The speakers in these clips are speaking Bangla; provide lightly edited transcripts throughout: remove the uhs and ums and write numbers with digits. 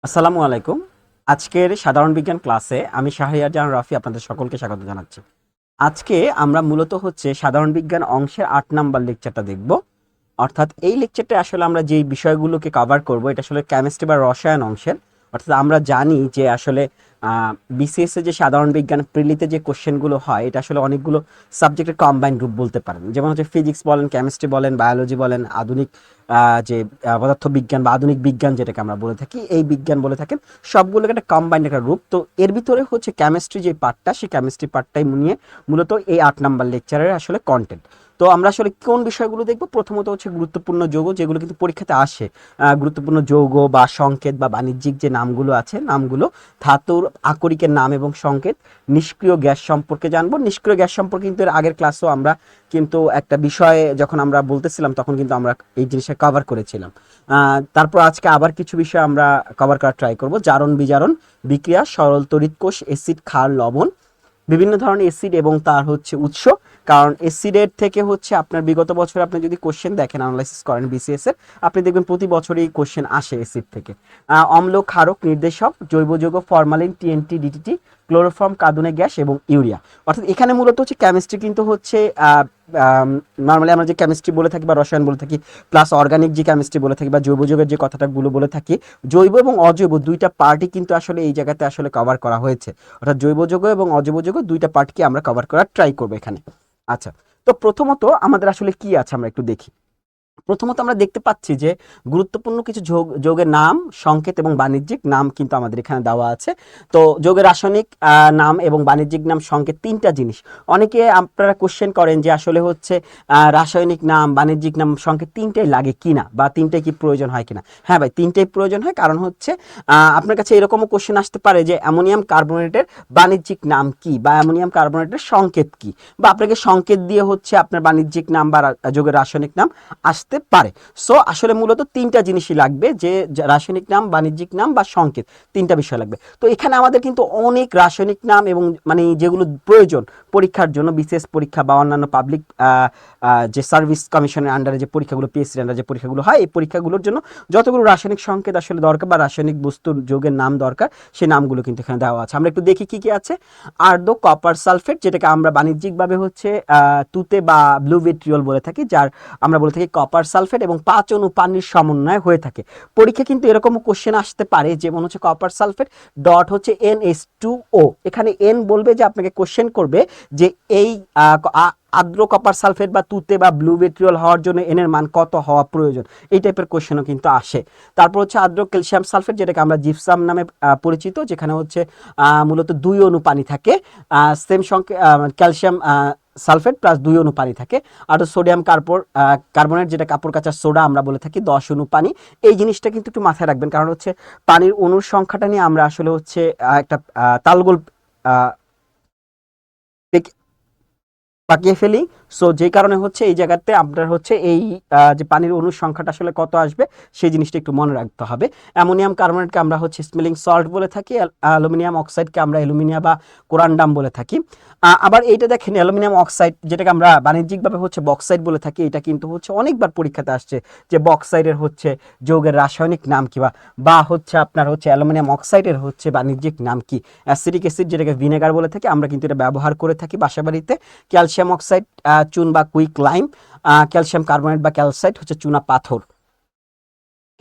আসসালামু আলাইকুম। আজকের সাধারণ বিজ্ঞান ক্লাসে আমি শাহরিয়ার জাহান রাফি আপনাদের সকলকে স্বাগত জানাচ্ছি। আজকে আমরা মূলত হচ্ছে সাধারণ বিজ্ঞান অংশের ৮ নাম্বার লেকচারটা দেখব। অর্থাৎ এই লেকচারটা আসলে আমরা যেই বিষয়গুলোকে কভার করব এটা আসলে কেমিস্ট্রি বা রসায়ন অংশের। অর্থাৎ আমরা জানি যে আসলে বিসিএস এ যে সাধারণ বিজ্ঞান প্রিলিতে যে কোশ্চেনগুলো হয় এটা আসলে অনেকগুলো সাবজেক্টের কম্বাইন্ড গ্রুপ বলতে পারেন। যেমন হচ্ছে ফিজিক্স বলেন, কেমিস্ট্রি বলেন, বায়োলজি বলেন, আধুনিক যে পদার্থ বিজ্ঞান বা আধুনিক বিজ্ঞান যেটাকে আমরা বলে থাকি, এই বিজ্ঞান বলে থাকেন। সবগুলোকে একটা কম্বাইন্ড একটা রূপ। তো এর ভিতরে হচ্ছে কেমিস্ট্রি যে পার্টটা, সেই কেমিস্ট্রি পার্টটাই নিয়ে মূলত এই ৮ নাম্বার লেকচারের আসলে কন্টেন্ট। তো আমরা আসলে কোন বিষয়গুলো দেখব? প্রথমত হচ্ছে গুরুত্বপূর্ণ যৌগ, যেগুলো কিন্তু পরীক্ষাতে আসে। গুরুত্বপূর্ণ যৌগ বা সংকেত বা বাণিজ্যিক যে নামগুলো আছে, নামগুলো, ধাতুর আকরিকের নাম এবং সংকেত, নিষ্ক্রিয় গ্যাস সম্পর্কে জানবো। নিষ্ক্রিয় গ্যাস সম্পর্কে কিন্তু এর আগের ক্লাসও আমরা কিন্তু একটা বিষয়ে যখন আমরা বলতেছিলাম তখন কিন্তু আমরা এই জিনিসটা কভার করেছিলাম। তারপর আজকে আবার কিছু বিষয় আমরা কভার করার ট্রাই করব। জারণ বিজারণ বিক্রিয়া, সরল তড়িৎ কোষ, অ্যাসিড, ক্ষার, লবণ, বিভিন্ন ধরনের অ্যাসিড এবং তার হচ্ছে উৎস। কারণ অ্যাসিডের থেকে হচ্ছে আপনার বিগত বছরে আপনি যদি কোশ্চেন দেখেন, অ্যানালাইসিস করেন বিসিএস এর, আপনি দেখবেন প্রতি বছরই কোশ্চেন আসে অ্যাসিড থেকে। অম্ল, ক্ষারক, নির্দেশক, জৈব যৌগ, ফরমালিন, টিএনটি, ডিটিটি, ক্লোরোফর্ম, কাঁদুনে গ্যাস এবং ইউরিয়া। অর্থাৎ এখানে মূলত হচ্ছে কেমিস্ট্রি কিন্তু হচ্ছে নর্মালি আমরা যে কেমিস্ট্রি বলে থাকি বা রসায়ন বলে থাকি, প্লাস অর্গানিক যে কেমিস্ট্রি বলে থাকি বা জৈব যৌগের যে কথাটাগুলো বলে থাকি, জৈব এবং অজৈব দুইটা পার্টই কিন্তু আসলে এই জায়গাতে আসলে কভার করা হয়েছে। অর্থাৎ জৈব যৌগ এবং অজৈব যৌগ দুইটা পার্টকে আমরা কভার করার ট্রাই করবো এখানে। আচ্ছা, তো প্রথমত আমাদের আসলে কি আছে আমরা একটু দেখি। প্রথমত আমরা দেখতে পাচ্ছি যে গুরুত্বপূর্ণ কিছু যৌগের নাম, সংকেত এবং বাণিজ্যিক নাম কিন্তু আমাদের এখানে দেওয়া আছে। তো যৌগের রাসায়নিক নাম এবং বাণিজ্যিক নাম, সংকেত, তিনটা জিনিস। অনেকে আপনারা কোশ্চেন করেন যে আসলে হচ্ছে রাসায়নিক নাম, বাণিজ্যিক নাম, সংকেত তিনটাই লাগে কিনা বা তিনটাই কি প্রয়োজন হয় কিনা। হ্যাঁ ভাই, তিনটাই প্রয়োজন হয়। কারণ হচ্ছে আপনার কাছে এরকমও কোশ্চেন আসতে পারে যে অ্যামোনিয়াম কার্বনেটের বাণিজ্যিক নাম কি বা অ্যামোনিয়াম কার্বনেটের সংকেত কি, বা আপনাকে সংকেত দিয়ে হচ্ছে আপনার বাণিজ্যিক নাম বা যৌগের রাসায়নিক নাম আসতে পারে। সো আসলে মূলত তিনটা জিনিসই লাগবে, যে রাসায়নিক নাম, বাণিজ্যিক নাম বা সংকেত, তিনটা বিষয় লাগবে। তো এখানে আমাদের কিন্তু অনেক রাসায়নিক নাম এবং মানে যেগুলো প্রয়োজন পরীক্ষার জন্য, বিশেষ পরীক্ষা বা অন্যান্য পাবলিক যে সার্ভিস কমিশনের আন্ডারে যে পরীক্ষাগুলো, পিএসসির আন্ডারে যে পরীক্ষাগুলো হয়, এই পরীক্ষাগুলোর জন্য যতগুলো রাসায়নিক সংকেত আসলে দরকার বা রাসায়নিক বস্তুর যৌগের নাম দরকার, সেই নামগুলো কিন্তু এখানে দেওয়া আছে। আমরা একটু দেখি কি কি আছে। আর্দ্র কপার সালফেট, যেটাকে আমরা বাণিজ্যিকভাবে হচ্ছে তুতে বা ব্লু ভিট্রিয়ল বলে থাকি, যার আমরা বলে থাকি কপার সালফেট, এবং 5 অণু পানির সমন্বয়ে হয়ে থাকে। পরীক্ষা কিন্তু এরকমও কোশ্চেন আসতে পারে, যেমন হচ্ছে কপার সালফেট ডট হচ্ছে NH2O। এখানে এন বলবে যে আপনাকে কোশ্চেন করবে যে এই আর্দ্র কপার সালফেট বা তুতে বা ব্লু ভিট্রিয়ল হওয়ার জন্য এন এর মান কত হওয়া প্রয়োজন, এই টাইপের কোশ্চেনও কিন্তু আসে। তারপর হচ্ছে আর্দ্র ক্যালসিয়াম সালফেট, যেটাকে আমরা জিপসাম নামে পরিচিত, যেখানে হচ্ছে মূলত 2 অণু পানি থাকে। সেম সঙ্গে ক্যালসিয়াম সালফেট প্লাস 2 অণু পানি থাকে। আর সোডিয়াম কার্বনেট, যেটা কাপড় কাচার সোডা আমরা বলে থাকি, 10 অণু পানি। এই জিনিসটা কিন্তু একটু মাথায় রাখবেন, কারণ হচ্ছে পানির অণুর সংখ্যাটা নিয়ে আমরা আসলে হচ্ছে একটা তালগোল পাকিয়ে ফেলি। সো যে কারণে হচ্ছে এই জায়গাতে আপনার হচ্ছে এই যে পানির অণুর সংখ্যাটা আসলে কত আসবে সেই জিনিসটা একটু মনে রাখতে হবে। অ্যামোনিয়াম কার্বনেটকে আমরা হচ্ছে স্মেলিং সল্ট বলে থাকি, অ্যালুমিনিয়াম অক্সাইডকে আমরা অ্যালুমিনিয়া বা কোরান্ডাম বলে থাকি। আবার এইটা দেখেন, অ্যালুমিনিয়াম অক্সাইড, যেটাকে আমরা বাণিজ্যিকভাবে হচ্ছে বক্সাইড বলে থাকি, এটা কিন্তু হচ্ছে অনেকবার পরীক্ষাতে আসছে যে বক্সাইডের হচ্ছে যৌগের রাসায়নিক নাম কি, বা হচ্ছে আপনার হচ্ছে অ্যালুমিনিয়াম অক্সাইডের হচ্ছে বাণিজ্যিক নাম কি। অ্যাসিটিক অ্যাসিড, যেটাকে ভিনেগার বলে থাকি, আমরা কিন্তু এটা ব্যবহার করে থাকি বাসাবাড়িতে। ক্যালসিয়াম অক্সাইড চুন বা কুইক লাইম, ক্যালসিয়াম কার্বনেট বা ক্যালসাইট হচ্ছে চুনা পাথর।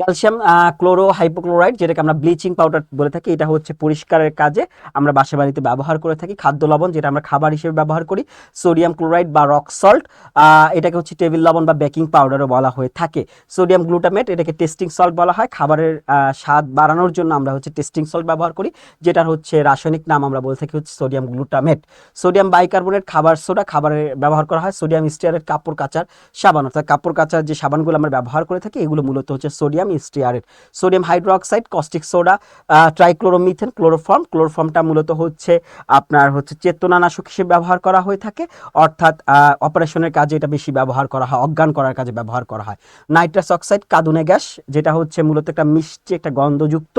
ক্যালসিয়াম ক্লোরো হাইপোক্লোরাইড, যেটাকে আমরা ব্লিচিং পাউডার বলে থাকি, এটা হচ্ছে পরিষ্কারের কাজে আমরা বাসা বাড়িতে ব্যবহার করে থাকি। খাদ্য লবণ, যেটা আমরা খাবার হিসেবে ব্যবহার করি। সোডিয়াম ক্লোরাইড বা রক সল্ট, এটাকে হচ্ছে টেবিল লবণ বা বেকিং পাউডারও বলা হয়ে থাকে। সোডিয়াম গ্লুটামেট, এটাকে টেস্টিং সল্ট বলা হয়। খাবারের স্বাদ বাড়ানোর জন্য আমরা হচ্ছে টেস্টিং সল্ট ব্যবহার করি, যেটার হচ্ছে রাসায়নিক নাম আমরা বলে থাকি হচ্ছে সোডিয়াম গ্লুটামেট। সোডিয়াম বাইকার্বনেট, খাবার সোডা, খাবারে ব্যবহার করা হয়। সোডিয়াম স্টিয়ারেট, কাপড় কাচার সাবান, অর্থাৎ কাপড় কাচার যে সাবানগুলো আমরা ব্যবহার করে থাকি, এগুলো মূলত হচ্ছে sodium stearate. Sodium hydroxide, caustic soda, trichloromethane, ক্লোরোফর্মটা মূলত হচ্ছে আপনার হচ্ছে চেতনানাশক হিসেবে ব্যবহার করা হয়ে থাকে, অর্থাৎ অপারেশনের কাজে এটা বেশি ব্যবহার করা হয়, অজ্ঞান করার কাজে ব্যবহার করা হয়। নাইট্রাস অক্সাইড, কাঁদুনে গ্যাস, যেটা হচ্ছে মূলত একটা মিষ্টি, একটা গন্ধযুক্ত,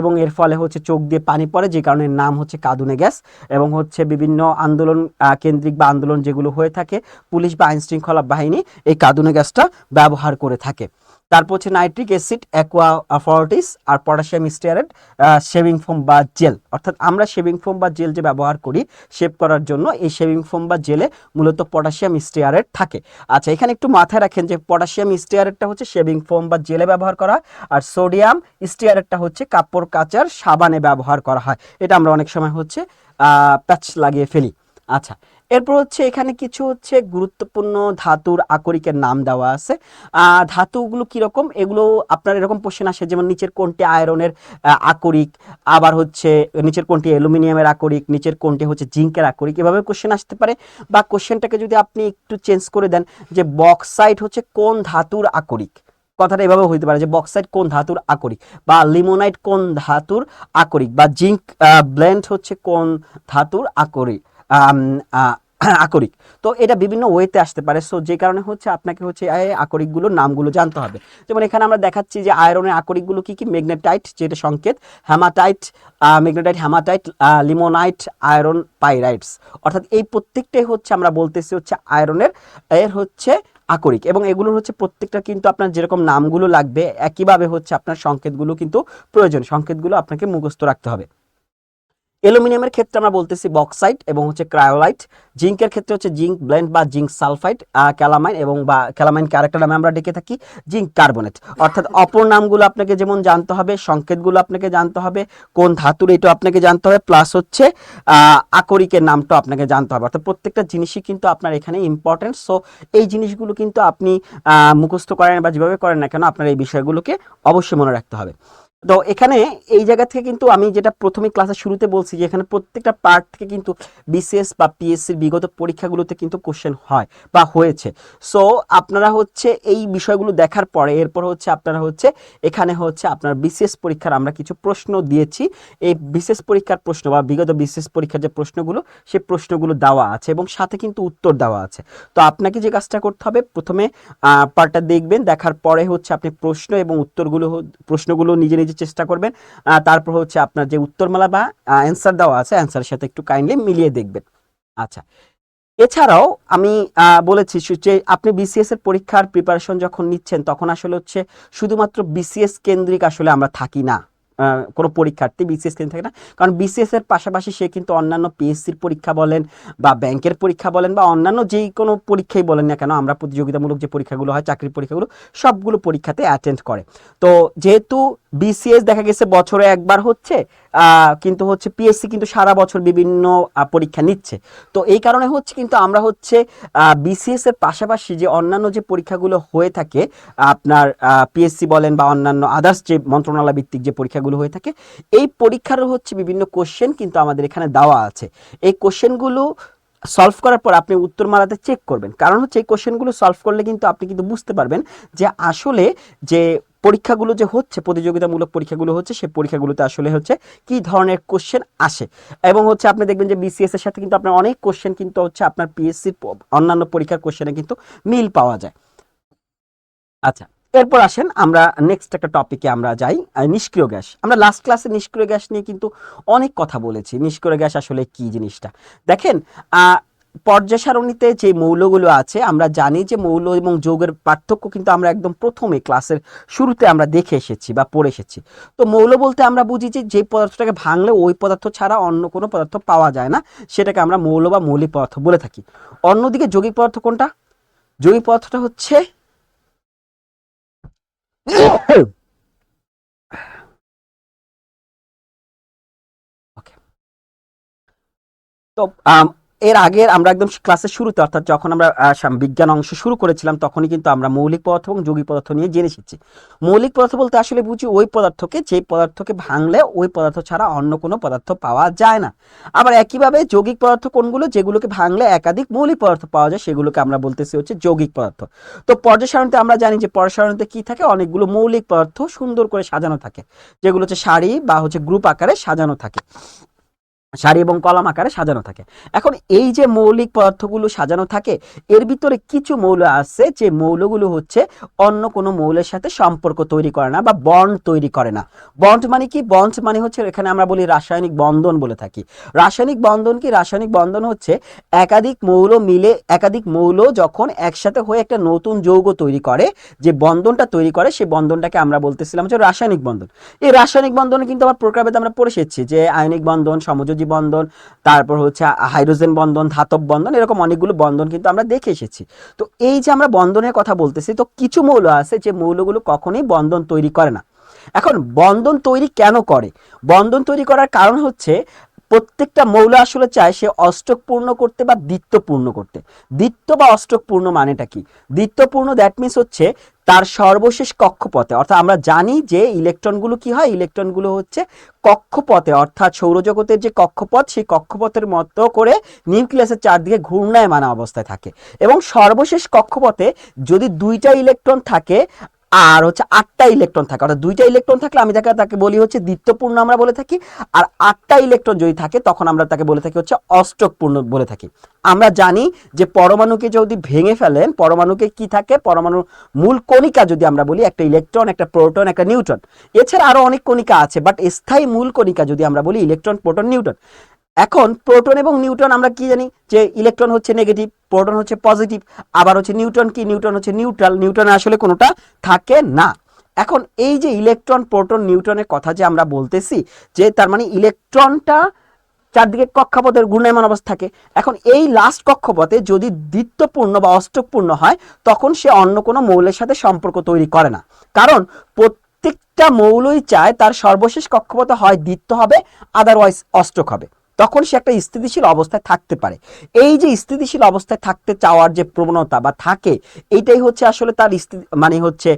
এবং এর ফলে হচ্ছে চোখ দিয়ে পানি পড়ে, যে কারণে নাম হচ্ছে কাঁদুনে গ্যাস। এবং হচ্ছে বিভিন্ন আন্দোলন কেন্দ্রিক বা আন্দোলন যেগুলো হয়ে থাকে, পুলিশ বা আইন শৃঙ্খলা বাহিনী এই কাঁদুনে গ্যাসটা ব্যবহার করে থাকে। তারপর হচ্ছে নাইট্রিক অ্যাসিড, অ্যাকোয়া ফর্টিস, আর পটাশিয়াম স্টিয়ারেট শেভিং ফোম বা জেল। অর্থাৎ আমরা শেভিং ফোম বা জেল যে ব্যবহার করি শেভ করার জন্য, এই শেভিং ফোম বা জেলে মূলত পটাশিয়াম স্টিয়ারেট থাকে। আচ্ছা, এখানে একটু মাথায় রাখেন যে পটাশিয়াম স্টিয়ারেটটা হচ্ছে শেভিং ফোম বা জেলে ব্যবহার করা, আর সোডিয়াম স্টিয়ারেটটা হচ্ছে কাপড় কাচার সাবানে ব্যবহার করা হয়। এটা আমরা অনেক সময় হচ্ছে প্যাচ লাগিয়ে ফেলি। আচ্ছা, এরপর হচ্ছে এখানে কিছু হচ্ছে গুরুত্বপূর্ণ ধাতুর আকরিকের নাম দেওয়া আছে। ধাতুগুলো কিরকম, এগুলো আপনার এরকম কোশ্চেন আসে, যেমন নিচের কোনটি আয়রনের আকরিক, আবার হচ্ছে নিচের কোনটি অ্যালুমিনিয়ামের আকরিক, নিচের কোনটি হচ্ছে জিঙ্কের আকরিক, এভাবে কোশ্চেন আসতে পারে। বা কোশ্চেনটাকে যদি আপনি একটু চেঞ্জ করে দেন যে বক্সাইট হচ্ছে কোন ধাতুর আকরিক, কথাটা এভাবে হইতে পারে যে বক্সাইট কোন ধাতুর আকরিক, বা লিমোনাইট কোন ধাতুর আকরিক, বা জিঙ্ক ব্লেন্ড হচ্ছে কোন ধাতুর আকরিক আকরিক। তো এটা বিভিন্ন ওয়েতে আসতে পারে। সো যে কারণে হচ্ছে আপনাকে হচ্ছে এই আকরিকগুলোর নামগুলো জানতে হবে। যেমন এখানে আমরা দেখাচ্ছি যে আয়রনের আকরিকগুলো কি কি: ম্যাগনেটাইট যেটা সংকেত, হ্যামাটাইট, ম্যাগনেটাইট, হ্যামাটাইট, লিমোনাইট, আয়রন পাইরাইটস। অর্থাৎ এই প্রত্যেকটাই হচ্ছে আমরা বলতেছি হচ্ছে আয়রনের এর হচ্ছে আকরিক, এবং এগুলোর হচ্ছে প্রত্যেকটা কিন্তু আপনার যেরকম নামগুলো লাগবে একইভাবে হচ্ছে আপনার সংকেতগুলো কিন্তু প্রয়োজন, সংকেতগুলো আপনাকে মুখস্থ রাখতে হবে। অ্যালুমিনিয়ামের ক্ষেত্রে আমরা বলতেছি বক্সাইট এবং হচ্ছে ক্রায়োলাইট। জিঙ্কের ক্ষেত্রে হচ্ছে জিঙ্ক ব্লেন্ড বা জিঙ্ক সালফাইড, ক্যালামাইন এবং বা ক্যালামাইনকে আরেকটা নামে আমরা ডেকে থাকি জিঙ্ক কার্বনেট। অর্থাৎ অপর নামগুলো আপনাকে যেমন জানতে হবে, সংকেতগুলো আপনাকে জানতে হবে, কোন ধাতুর এটা আপনাকে জানতে হবে, প্লাস হচ্ছে আকরিকের নামটা আপনাকে জানতে হবে। অর্থাৎ প্রত্যেকটা জিনিসই কিন্তু আপনার এখানে ইম্পর্টেন্ট। সো এই জিনিসগুলো কিন্তু আপনি মুখস্থ করেন বা যেভাবে করেন না কেন, আপনার এই বিষয়গুলোকে অবশ্যই মনে রাখতে হবে। তো এখানে এই জায়গা থেকে কিন্তু আমি যেটা প্রথমে ক্লাসের শুরুতে বলছি যে এখানে প্রত্যেকটা পার্ট থেকে কিন্তু বিসিএস বা পিএসসির বিগত পরীক্ষাগুলোতে কিন্তু কোশ্চেন হয় বা হয়েছে। সো আপনারা হচ্ছে এই বিষয়গুলো দেখার পরে এরপর হচ্ছে আপনারা হচ্ছে এখানে হচ্ছে আপনার বিসিএস পরীক্ষার আমরা কিছু প্রশ্ন দিয়েছি। এই বিসিএস পরীক্ষার প্রশ্ন বা বিগত বিসিএস পরীক্ষার যে প্রশ্নগুলো, সেই প্রশ্নগুলো দেওয়া আছে এবং সাথে কিন্তু উত্তর দেওয়া আছে। তো আপনাকে যে কাজটা করতে হবে, প্রথমে পার্টটা দেখবেন, দেখার পরে হচ্ছে আপনি প্রশ্ন এবং প্রশ্নগুলো নিজে নিজে চেষ্টা করবেন। তারপর হচ্ছে আপনার যে উত্তরমালা বা অ্যান্সার দেওয়া আছে, অ্যান্সারের সাথে একটু কাইন্ডলি মিলিয়ে দেখবেন। আচ্ছা, এছাড়াও আমি বলেছি যে আপনি বিসিএস এর পরীক্ষার প্রিপারেশন যখন নিচ্ছেন তখন আসলে হচ্ছে শুধুমাত্র বিসিএস কেন্দ্রিক আসলে আমরা থাকি না। কোনো পরীক্ষার্থী বিসিএস কেন্দ্রিক থাকে না, কারণ বিসিএস এর পাশাপাশি সে কিন্তু অন্যান্য পিএসসির পরীক্ষা বলেন বা ব্যাংকের পরীক্ষা বলেন বা অন্যান্য যেই কোনো পরীক্ষাই বলেন না কেন, আমরা প্রতিযোগিতামূলক যে পরীক্ষাগুলো হয়, চাকরির পরীক্ষাগুলো, সবগুলো পরীক্ষাতে অ্যাটেন্ড করে। তো যেহেতু বিসিএস দেখা গেছে বছরে একবার হচ্ছে, কিন্তু হচ্ছে পিএসসি কিন্তু সারা বছর বিভিন্ন পরীক্ষা নিচ্ছে। তো এই কারণে হচ্ছে কিন্তু আমরা হচ্ছে বিসিএস এর পাশাপাশি যে অন্যান্য যে পরীক্ষাগুলো হয়ে থাকে আপনার পিএসসি বলেন বা অন্যান্য আদার্স যে মন্ত্রণালয় ভিত্তিক যে পরীক্ষাগুলো হয়ে থাকে, এই পরীক্ষারও হচ্ছে বিভিন্ন কোশ্চেন কিন্তু আমাদের এখানে দেওয়া আছে। এই কোশ্চেনগুলো সলভ করার পর আপনি উত্তরমালাতে চেক করবেন, কারণ হচ্ছে এই কোশ্চেনগুলো সলভ করলে কিন্তু আপনি কিন্তু বুঝতে পারবেন যে আসলে যে পরীক্ষাগুলো যে হচ্ছে, প্রতিযোগিতামূলক পরীক্ষাগুলো হচ্ছে, সেই পরীক্ষাগুলোতে আসলে হচ্ছে কি ধরনের কোশ্চেন আসে। এবং হচ্ছে আপনি দেখবেন যে বিসিএস এর সাথে কিন্তু আপনার অনেক কোশ্চেন কিন্তু হচ্ছে আপনার পিএসসির অন্যান্য পরীক্ষার কোশ্চেনে কিন্তু মিল পাওয়া যায়। আচ্ছা, এরপর আসেন আমরা নেক্সট একটা টপিকে আমরা যাই, নিষ্ক্রিয় গ্যাস। আমরা লাস্ট ক্লাসে নিষ্ক্রিয় গ্যাস নিয়ে কিন্তু অনেক কথা বলেছি। নিষ্ক্রিয় গ্যাস আসলে কি জিনিসটা দেখেন, পর্যায় সারণীতে যে মৌলগুলো আছে আমরা জানি যে মৌল এবং যৌগের পার্থক্য কিন্তু আমরা একদম প্রথমে ক্লাসের শুরুতে আমরা দেখে এসেছি বা পড়ে এসেছি। তো মৌল বলতে আমরা বুঝি যে পদার্থটাকে ভাঙলে ওই পদার্থ ছাড়া অন্য কোনো পদার্থ পাওয়া যায় না, সেটাকে আমরা মৌল বা মৌলিক পদার্থ বলে থাকি। অন্যদিকে যৌগিক পদার্থ কোনটা? যৌগিক পদার্থটা হচ্ছে ওকে। তো এর আগের আমরা একদম ক্লাসের শুরুতে, অর্থাৎ যখন আমরা বিজ্ঞান অংশ শুরু করেছিলাম, তখনই কিন্তু আমরা মৌলিক পদার্থ এবং যৌগিক পদার্থ নিয়ে জেনে এসেছি। মৌলিক পদার্থ বলতে আসলে বুঝি ওই পদার্থকে, যে পদার্থকে ভাঙলে ওই পদার্থ ছাড়া অন্য কোনো পদার্থ পাওয়া যায় না। আবার একইভাবে যৌগিক পদার্থ কোনগুলো? যেগুলোকে ভাঙলে একাধিক মৌলিক পদার্থ পাওয়া যায়, সেগুলোকে আমরা বলতেছি হচ্ছে যৌগিক পদার্থ। তো পর্যায় সারণীতে আমরা জানি যে পর্যায় সারণীতে কি থাকে? অনেকগুলো মৌলিক পদার্থ সুন্দর করে সাজানো থাকে, যেগুলো হচ্ছে সারি বা হচ্ছে গ্রুপ আকারে সাজানো থাকে। সারি এবং কলাম আকারে সাজানো থাকে। এখন এই যে মৌলিক পদার্থগুলো সাজানো থাকে, এর ভিতরে কিছু মৌল আছে যে মৌলগুলো হচ্ছে অন্য কোনো মৌলের সাথে সম্পর্ক তৈরি করে না বা বন্ড তৈরি করে না। বন্ড মানে কি? বন্ড মানে হচ্ছে এখানে আমরা বলি রাসায়নিক বন্ধন বলে থাকি। রাসায়নিক বন্ধন কি? রাসায়নিক বন্ধন হচ্ছে একাধিক মৌল মিলে, একাধিক মৌল যখন একসাথে হয়ে একটা নতুন যৌগ তৈরি করে, যে বন্ধনটা তৈরি করে সেই বন্ধনটাকে আমরা বলতেছিলাম হচ্ছে রাসায়নিক বন্ধন। এই রাসায়নিক বন্ধনে কিন্তু আবার প্রকারভেদ আমরা পড়ে এসেছি, যে আয়নিক বন্ধন, সমযোজী বন্ধন, তারপর হচ্ছে হাইড্রোজেন বন্ধন, ধাতব বন্ধন, এরকম অনেকগুলো বন্ধন কিন্তু আমরা দেখে এসেছি। তো এই যে আমরা বন্ধনের কথা বলতেছি, তো কিছু মৌল আছে যে মৌলগুলো কখনোই বন্ধন তৈরি করে না। এখন বন্ধন তৈরি কেন করে? বন্ধন তৈরি করার কারণ হচ্ছে প্রত্যেকটা মৌল আসলে চায় সে অষ্টক পূর্ণ করতে বা দ্বিত্ব পূর্ণ করতে। দ্বিত্ব বা অষ্টক পূর্ণ মানেটা কি? দ্বিত্ব পূর্ণ দ্যাট মিনস হচ্ছে তার সর্বশেষ কক্ষপথে, অর্থাৎ আমরা জানি যে ইলেকট্রনগুলো কি হয়, ইলেকট্রনগুলো হচ্ছে কক্ষপথে, অর্থাৎ সৌরজগতের যে কক্ষপথ, সেই কক্ষপথের মতো করে নিউক্লিয়াসের চারদিকে ঘূর্ণায়মান অবস্থায় থাকে, এবং সর্বশেষ কক্ষপথে যদি দুইটা ইলেকট্রন থাকে আর হচ্ছে 8টা ইলেকট্রন থাকে, অর্থাৎ 2টা ইলেকট্রন থাকলে আমি তাকে বলি হচ্ছে দ্বিত্বপূর্ণ আমরা বলে থাকি, আর 8টা ইলেকট্রন যদি থাকে তখন আমরা তাকে বলে থাকি হচ্ছে অষ্টকপূর্ণ বলে থাকি। আমরা জানি যে পরমাণুকে যদি ভেঙে ফেলেন, পরমাণুকে কি থাকে, পরমাণুর মূল কণিকা যদি আমরা বলি একটা ইলেকট্রন, একটা প্রোটন, একটা নিউট্রন, এছাড়া আরো অনেক কণিকা আছে, বাট স্থায়ী মূল কণিকা যদি আমরা বলি ইলেকট্রন, প্রোটন, নিউট্রন। এখন প্রোটন এবং নিউট্রন আমরা কি জানি যে ইলেকট্রন হচ্ছে নেগেটিভ, প্রোটন হচ্ছে পজিটিভ, আবার হচ্ছে নিউট্রন কি, নিউট্রন হচ্ছে নিউট্রাল, নিউট্রনে আসলে কোনোটা থাকে না। এখন এই যে ইলেকট্রন, প্রোটন, নিউট্রনের কথা যে আমরা বলতেছি, যে তার মানে ইলেকট্রনটা চারদিকে কক্ষপথের ঘূর্ণায়মান অবস্থা থাকে। এখন এই লাস্ট কক্ষপথে যদি দ্বিত্বপূর্ণ বা অষ্টকপূর্ণ হয়, তখন সে অন্য কোনো মৌলের সাথে সম্পর্ক তৈরি করে না, কারণ প্রত্যেকটা মৌলই চায় তার সর্বশেষ কক্ষপথে হয় দ্বিত্ব হবে, আদারওয়াইজ অষ্টক হবে, তখন সে একটা স্থিতিশীল অবস্থায় থাকতে পারে। এই যে স্থিতিশীল অবস্থায় থাকতে চাওয়ার যে প্রবণতা বা থাকে, এইটাই হচ্ছে আসলে তার মানে হচ্ছে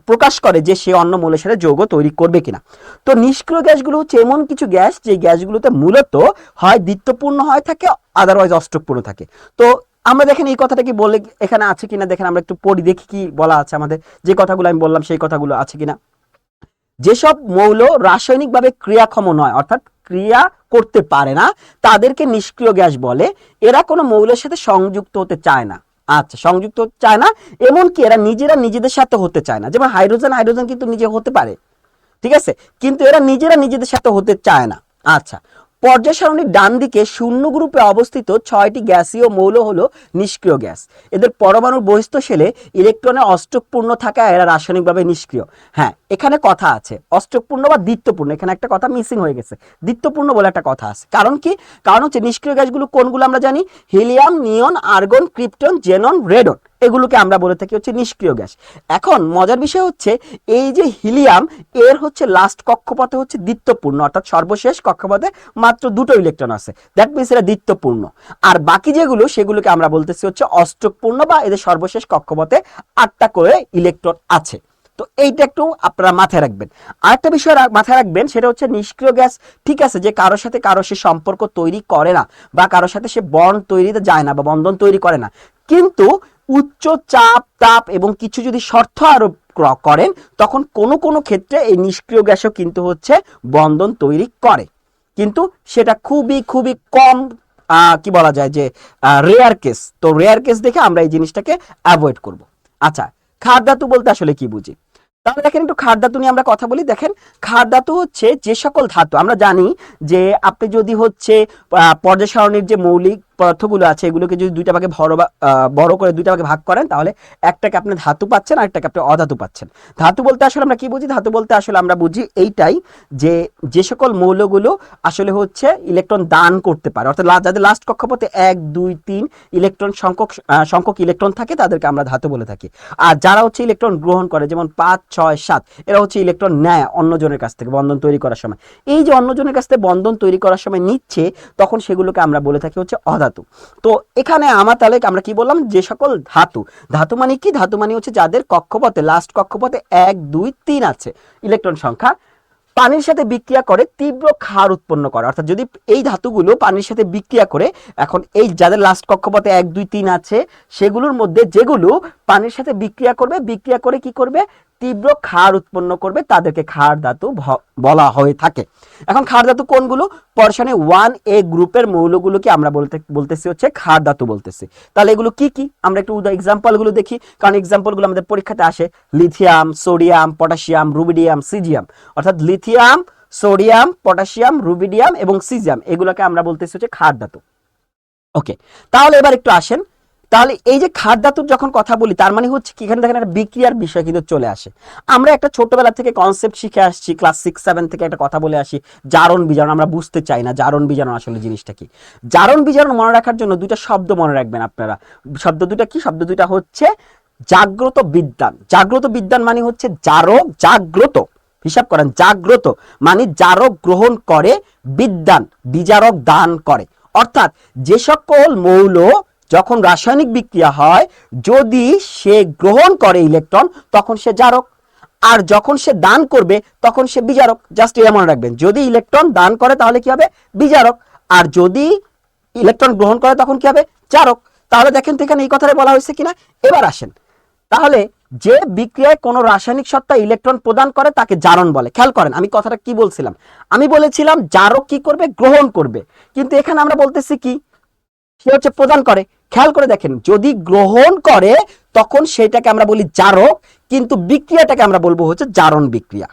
প্রকাশ করে যে সে অন্য মৌলের সাথে যৌগ তৈরি করবে কিনা। তো নিষ্ক্রিয় গ্যাসগুলো হচ্ছে এমন কিছু গ্যাস যে গ্যাসগুলোতে মূলত হয় দ্বিত্বপূর্ণ হয় থাকে, আদারওয়াইজ অষ্টকপূর্ণ থাকে। তো আমরা দেখেন এই কথাটা কি বলে এখানে আছে কিনা, দেখেন আমরা একটু পড়ি দেখি কি বলা আছে আমাদের, যে কথাগুলো আমি বললাম সেই কথাগুলো আছে কিনা। যেসব মৌল রাসায়নিকভাবে ক্রিয়াক্ষম নয়, অর্থাৎ ক্রিয়া করতে পারে না, তাদেরকে নিষ্ক্রিয় গ্যাস বলে। এরা কোনো মৌলের সাথে সংযুক্ত হতে চায় না। আচ্ছা, সংযুক্ত হতে চায় না, এমনকি এরা নিজেরা নিজেদের সাথে হতে চায় না। যেমন হাইড্রোজেন, হাইড্রোজেন কিন্তু নিজে হতে পারে, ঠিক আছে, কিন্তু এরা নিজেরা নিজেদের সাথে হতে চায় না। আচ্ছা, পর্যায় সারণীর ডান দিকে শূন্য গ্রুপে অবস্থিত 6টি গ্যাসীয় মৌল হলো নিষ্ক্রিয় গ্যাস। এদের পরমাণুর বহিস্থ শেলে ইলেকট্রনে অষ্টকপূর্ণ থাকায় এরা রাসায়নিকভাবে নিষ্ক্রিয়। হ্যাঁ, এখানে কথা আছে অষ্টকপূর্ণ বা দ্বিত্বপূর্ণ, এখানে একটা কথা মিসিং হয়ে গেছে, দ্বিত্বপূর্ণ বলে একটা কথা আছে। কারণ কি? কারণ হচ্ছে নিষ্ক্রিয় গ্যাসগুলো কোনগুলো আমরা জানি, হিলিয়াম, নিয়ন, আর্গন, ক্রিপ্টন, জেনন, রেডন, এগুলোকে আমরা বলে থাকি হচ্ছে নিষ্ক্রিয় গ্যাস। এখন মজার বিষয় হচ্ছে এই যে হিলিয়াম, এর হচ্ছে লাস্ট কক্ষপথে হচ্ছে দ্বিত্বপূর্ণ, অর্থাৎ সর্বশেষ কক্ষপথে মাত্র 2টো ইলেকট্রন আছে, দ্যাট মিনস এরা দ্বিত্বপূর্ণ। আর বাকি যেগুলো সেগুলোকে আমরা বলতেছি হচ্ছে অষ্টকপূর্ণ, বা এদের সর্বশেষ কক্ষপথে 8টা করে ইলেকট্রন আছে। তো এইটা একটু আপনারা মাথায় রাখবেন। আরেকটা বিষয় মাথায় রাখবেন, সেটা হচ্ছে নিষ্ক্রিয় গ্যাস ঠিক আছে যে কারোর সাথে কারো সে সম্পর্ক তৈরি করে না, বা কারোর সাথে সে বন্ড তৈরিতে যায় না বা বন্ধন তৈরি করে না, কিন্তু উচ্চ চাপ, তাপ এবং কিছু যদি শর্ত আরোপ করেন, তখন কোনো কোনো ক্ষেত্রে এই নিষ্ক্রিয় গ্যাসও কিন্তু হচ্ছে বন্ধন তৈরি করে, কিন্তু সেটা খুবই খুবই কম, কি বলা যায় যে রেয়ার কেস। তো রেয়ার কেস দেখে আমরা এই জিনিসটাকে অ্যাভয়েড করব। আচ্ছা, ক্ষার ধাতু বলতে আসলে কি বুঝি? তাহলে দেখেন একটু ক্ষার ধাতু নিয়ে আমরা কথা বলি। দেখেন, ক্ষার ধাতু হচ্ছে যে সকল ধাতু আমরা জানি যে আপনি যদি হচ্ছে পর্যায় সারণীর যে মৌলিক পদার্থগুলো আছে এগুলোকে যদি দুইটা ভাগে বড় করে দুইটা ভাগে ভাগ করেন, তাহলে একটাকে আপনি ধাতু পাচ্ছেন আর একটাকে আপনি অধাতু পাচ্ছেন। ধাতু বলতে আসলে আমরা কি বুঝি? ধাতু বলতে আসলে আমরা বুঝি এইটাই, যে যে সকল মৌলগুলো আসলে হচ্ছে ইলেকট্রন দান করতে পারে, অর্থাৎ যাদের লাস্ট কক্ষপথে 1, 2, 3 ইলেকট্রন সংখ্যক ইলেকট্রন থাকে তাদেরকে আমরা ধাতু বলে থাকি। আর যারা হচ্ছে ইলেকট্রন গ্রহণ করে, যেমন 5, 6, 7, এরা হচ্ছে ইলেকট্রন নেয় অন্যজনের কাছ থেকে বন্ধন তৈরি করার সময়। এই যে অন্যজনের কাছ থেকে বন্ধন তৈরি করার সময় নিচ্ছে, তখন সেগুলোকে আমরা বলে থাকি হচ্ছে অধাতু। তো এখানে তাহলে আমরা কি বললাম, যে সকল ধাতু, ধাতু মানে কি? ধাতু মানে হচ্ছে যাদের কক্ষপথে লাস্ট কক্ষপথে 1, 2, 3 আছে ইলেকট্রন সংখ্যা, পানির সাথে বিক্রিয়া করে তীব্র ক্ষার উৎপন্ন করে। অর্থাৎ যদি এই ধাতুগুলো পানির সাথে বিক্রিয়া করে, এখন এই যাদের লাস্ট কক্ষপথে 1, 2, 3 আছে, সেগুলোর মধ্যে যেগুলো পানির সাথে বিক্রিয়া করবে, বিক্রিয়া করে কি করবে, তীব্র ক্ষার উৎপন্ন করবে তাদেরকে ক্ষার ধাতু বলা হয়ে থাকে। এখন ক্ষার ধাতু কোনগুলো? পরশনে 1A গ্রুপের মৌলগুলোকে আমরা বলতেছি হচ্ছে ক্ষার ধাতু বলতেছি। তাহলে এগুলো কি কি আমরা একটু এক্সাম্পল গুলো দেখি, কারণ এক্সাম্পল গুলো আমাদের পরীক্ষাতে আসে। Lithium, sodium, potassium, rubidium, caesium. অর্থাৎ লিথিয়াম, সোডিয়াম, পটাশিয়াম, রুবিডিয়াম এবং সিজিয়াম, এগুলোকে আমরা বলতেছি হচ্ছে ক্ষার ধাতু। ওকে, তাহলে এবার একটু আসেন, তাহলে এই যে ক্ষার ধাতুর যখন কথা বলি তার মানে হচ্ছে কি, এখানে দেখেন একটা বিক্রিয়ার বিষয় কিন্তু চলে আসে। আমরা একটা ছোটবেলা থেকে কনসেপ্ট শিখে আসছি, ক্লাস 6-7 থেকে একটা কথা বলে আসি, জারণ বিজারণ। আমরা বুঝতে চাই না জারণ বিজারণ আসলে জিনিসটা কি। জারণ বিজারণ মনে রাখার জন্য দুইটা শব্দ মনে রাখবেন আপনারা। শব্দ দুইটা কি? শব্দ দুইটা হচ্ছে জাগ্রত বিদ্যান। জাগ্রত বিদ্যান মানে হচ্ছে জারক জাগ্রত, হিসাব করেন, জাগ্রত মানে জারক গ্রহণ করে, বিদ্যান বিজারক দান করে। অর্থাৎ যে সকল মৌল যখন রাসায়নিক বিক্রিয়া হয়, যদি সে গ্রহণ করে ইলেকট্রন তখন সে জারক, আর যখন সে দান করবে তখন সে বিজারক। জাস্ট এটা মনে রাখবেন, যদি ইলেকট্রন দান করে তাহলে কি হবে? বিজারক, আর যদি ইলেকট্রন গ্রহণ করে তখন কি হবে? জারক। তাহলে দেখেন তো এখানে এই কথাটা বলা হয়েছে কিনা। এবার আসেন, তাহলে যে বিক্রিয়ায় কোনো রাসায়নিক সত্তা ইলেকট্রন প্রদান করে তাকে জারণ বলে। খেয়াল করেন আমি কথাটা কি বলছিলাম, আমি বলেছিলাম জারক কি করবে? গ্রহণ করবে, কিন্তু এখানে আমরা বলতেছি কি, সে হচ্ছে প্রদান করে। খেয়াল করে দেখেন, যদি গ্রহণ করে তখন সেটাকে আমরা বলি জারক, কিন্তু বিক্রিয়াটাকে আমরা বলবো হচ্ছে জারণ বিক্রিয়া।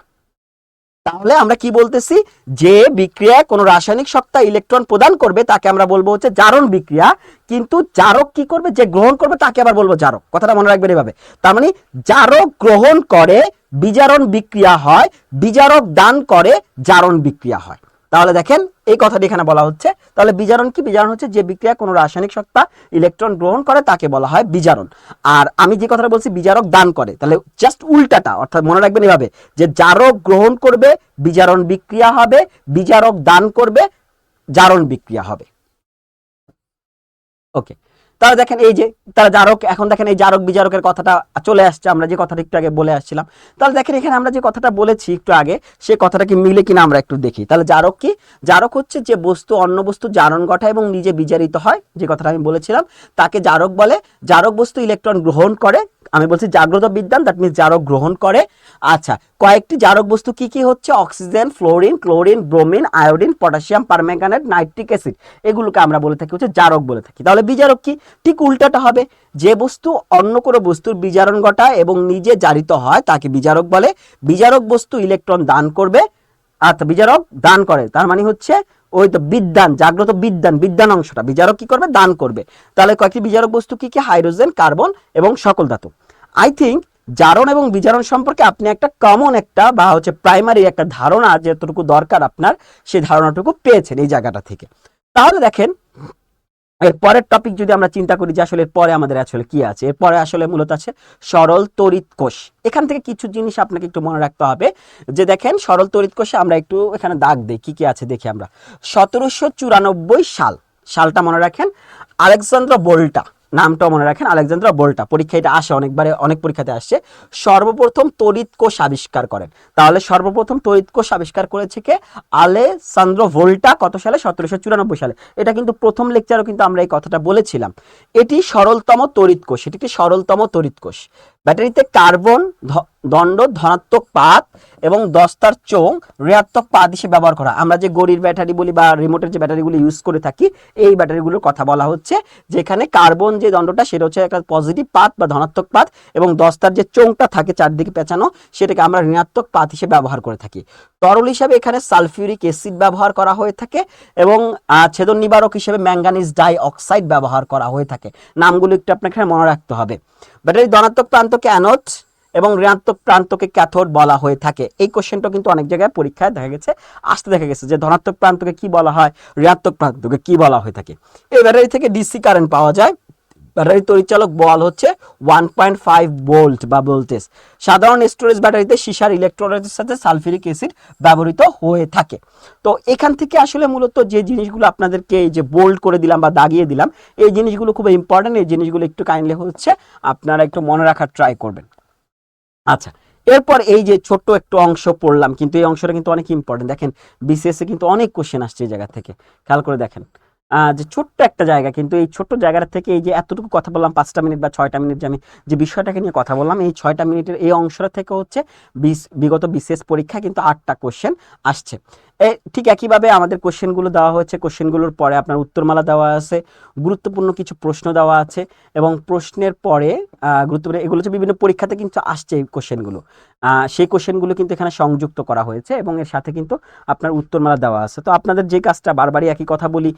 তাহলে আমরা কি বলতেছি, যে বিক্রিয়ায় কোনো রাসায়নিক সত্তা ইলেকট্রন প্রদান করবে তাকে আমরা বলবো হচ্ছে জারণ বিক্রিয়া, কিন্তু জারক কি করবে? যে গ্রহণ করবে তাকে আবার বলবো জারক। কথাটা মনে রাখবেন এভাবে। তার মানে জারক গ্রহণ করে বিজারণ বিক্রিয়া হয়, বিজারক দান করে জারণ বিক্রিয়া হয়। তাহলে দেখেন এই কথাটি এখানে বলা হচ্ছে। তাহলে বিজারণ কি? বিজারণ হচ্ছে যে বিক্রিয়া কোনো রাসায়নিক সত্তা ইলেকট্রন গ্রহণ করে তাকে বলা হয় বিজারণ। আর আমি যে কথাটা বলছি বিজারক দান করে, তাহলে জাস্ট উল্টাটা। অর্থাৎ মনে রাখবেন এভাবে, যে জারক গ্রহণ করবে বিজারণ বিক্রিয়া হবে, বিজারক দান করবে জারণ বিক্রিয়া হবে। ওকে, তাহলে দেখেন এই যে তারা জারক, এখন দেখেন এই জারক বিজারকের কথাটা চলে আসছে, আমরা যে কথাটা একটু আগে বলে আসছিলাম। তাহলে দেখেন এখানে আমরা যে কথাটা বলেছি একটু আগে, সে কথাটা কি মিলে কিনা আমরা একটু দেখি। তাহলে জারক কি? জারক হচ্ছে যে বস্তু অন্য বস্তু জারণ ঘটায় এবং নিজে বিজারিত হয়, যে কথাটা আমি বলেছিলাম তাকে জারক বলে। জারক বস্তু ইলেকট্রন গ্রহণ করে, আমি বলছি জাগ্রত বিদ্যান, দ্যাট মিনস জারক গ্রহণ করে। আচ্ছা, কয়েকটি জারক বস্তু কি কি হচ্ছে? Oxygen, fluorine, chlorine, bromine, iodine, potassium permanganate, nitric acid, এগুলোকে আমরা বলে থাকি হচ্ছে জারক বলে থাকি। তাহলে বিজারক কি? ঠিক উল্টাটা হবে, যে বস্তু অন্য কোনো বস্তুর বিজারণ ঘটায় এবং নিজে জারিত হয় তাকে বিজারক বলে। বিজারক বস্তু ইলেকট্রন দান করবে, আচ্ছা বিজারক দান করে, তার মানে হচ্ছে ওই তো বিদ্যান, জাগ্রত বিদ্যান, বিদ্যান অংশটা বিজারক কি করবে? দান করবে। তাহলে কয়েকটি বিজারক বস্তু কি কি? হাইড্রোজেন, কার্বন এবং সকল ধাতু। আই থিঙ্ক জারণ এবং বিজারণ সম্পর্কে আপনি একটা কমন একটা বা হচ্ছে প্রাইমারি একটা ধারণা যেটুকু দরকার আপনার, সেই ধারণাটুকু পেয়েছেন এই জায়গাটা থেকে। তাহলে দেখেন এর পরের টপিক যদি আমরা চিন্তা করি যে আসলে এরপরে আমাদের আসলে কি আছে, এরপরে আসলে মূলত আছে সরল তড়িৎ কোষ। এখান থেকে কিছু জিনিস আপনাকে একটু মনে রাখতে হবে, যে দেখেন সরল তড়িৎ কোষে আমরা একটু এখানে দাগ দিই, কি কি আছে দেখি আমরা। 1794 সালটা মনে রাখেন। আলেকজান্দ্র বোল্টা নামটাও মনে রাখেন, আলেকজান্দ্র বোল্টা। পরীক্ষা এটা আসে অনেকবারে, অনেক পরীক্ষাতে আসছে। সর্বপ্রথম তড়িৎ কোষ আবিষ্কার করেন। তাহলে সর্বপ্রথম তড়িৎ কোষ আবিষ্কার করেছে কে? আলেসান্দ্রো ভোল্টা। কত সালে? 1794 সালে। এটা কিন্তু প্রথম লেকচারও কিন্তু আমরা এই কথাটা বলেছিলাম। এটি সরলতম তড়িৎ কোষ, এটি একটি সরলতম তড়িৎ কোষ। ব্যাটারিতে কার্বন দণ্ড ধনাত্মক পাত এবং দস্তার চোং ঋণাত্মক পাত হিসেবে ব্যবহার করা। আমরা যে গড়ির ব্যাটারি বলি বা রিমোটের যে ব্যাটারিগুলো ইউজ করে থাকি, এই ব্যাটারিগুলোর কথা বলা হচ্ছে, যেখানে কার্বন যে দণ্ডটা সেটা হচ্ছে একটা পজিটিভ পাত বা ধনাত্মক পাত, এবং দস্তার যে চোংটা থাকে চারদিকে পেঁচানো, সেটাকে আমরা ঋণাত্মক পাত হিসেবে ব্যবহার করে থাকি। তরল হিসাবে এখানে সালফিউরিক অ্যাসিড ব্যবহার করা হয়ে থাকে, এবং ছেদন নিবারক হিসেবে ম্যাঙ্গানিজ ডাই অক্সাইড ব্যবহার করা হয়ে থাকে। নামগুলো একটু আপনাকে মনে রাখতে হবে। ব্যাটারির ধনাত্মক প্রান্তকে অ্যানোড এবং ঋণাত্মক প্রান্তকে ক্যাথোড বলা হয়ে থাকে। এই কোশ্চেনটা কিন্তু অনেক জায়গায় পরীক্ষায় দেখা গেছে, দেখা গেছে যে ধনাত্মক প্রান্তকে কি বলা হয়, ঋণাত্মক প্রান্তকে কি বলা হয়ে থাকে। এই ব্যাটারি থেকে ডিসি কারেন্ট পাওয়া যায়। ব্যাটারি তড়িৎচালক বল হচ্ছে 1.5 ভোল্ট বা ভোল্টেজ। সাধারণ স্টোরেজ ব্যাটারিতে সীসার ইলেকট্রোলাইটের সাথে সালফিউরিক অ্যাসিড ব্যবহৃত হয়ে থাকে। তো এখান থেকে আসলে মূলত যে জিনিসগুলো আপনাদেরকে এই যে বোল্ড করে দিলাম বা দাগিয়ে দিলাম, এই জিনিসগুলো খুব ইম্পর্টেন্ট। এই জিনিসগুলো একটু কাইন্ডলি হচ্ছে আপনারা একটু মনে রাখার ট্রাই করবেন। আচ্ছা, এরপর এই যে ছোট্ট একটু অংশ পড়লাম, কিন্তু এই অংশটা কিন্তু অনেক ইম্পর্টেন্ট। দেখেন বিসিএস এ কিন্তু অনেক কোশ্চেন আসছে এই জায়গা থেকে, খেয়াল করে দেখেন। যে ছোট্ট একটা জায়গা, কিন্তু এই ছোট্ট জায়গাটা থেকে এই যে এতটুকু কথা বললাম 5টা মিনিট বা 6টা মিনিট, যে আমি যে বিষয়টাকে নিয়ে কথা বললাম, এই 6টা মিনিটের এই অংশটা থেকে হচ্ছে বিগত বিসিএস পরীক্ষায় কিন্তু 8টা কোশ্চেন আসছে। ঠিক একইভাবে আমাদের কোশ্চেনগুলো দেওয়া হয়েছে, কোশ্চেনগুলোর পরে আপনার উত্তরমালা দেওয়া আছে, গুরুত্বপূর্ণ কিছু প্রশ্ন দেওয়া আছে, এবং প্রশ্নের পরে গুরুত্বপূর্ণ এগুলো হচ্ছে বিভিন্ন পরীক্ষাতে কিন্তু আসছে এই কোশ্চেনগুলো। সেই কোশ্চেনগুলো কিন্তু এখানে সংযুক্ত করা হয়েছে এবং এর সাথে কিন্তু আপনার উত্তরমালা দেওয়া আছে। তো আপনাদের যে কাজটা, বারবারই একই কথা বলি,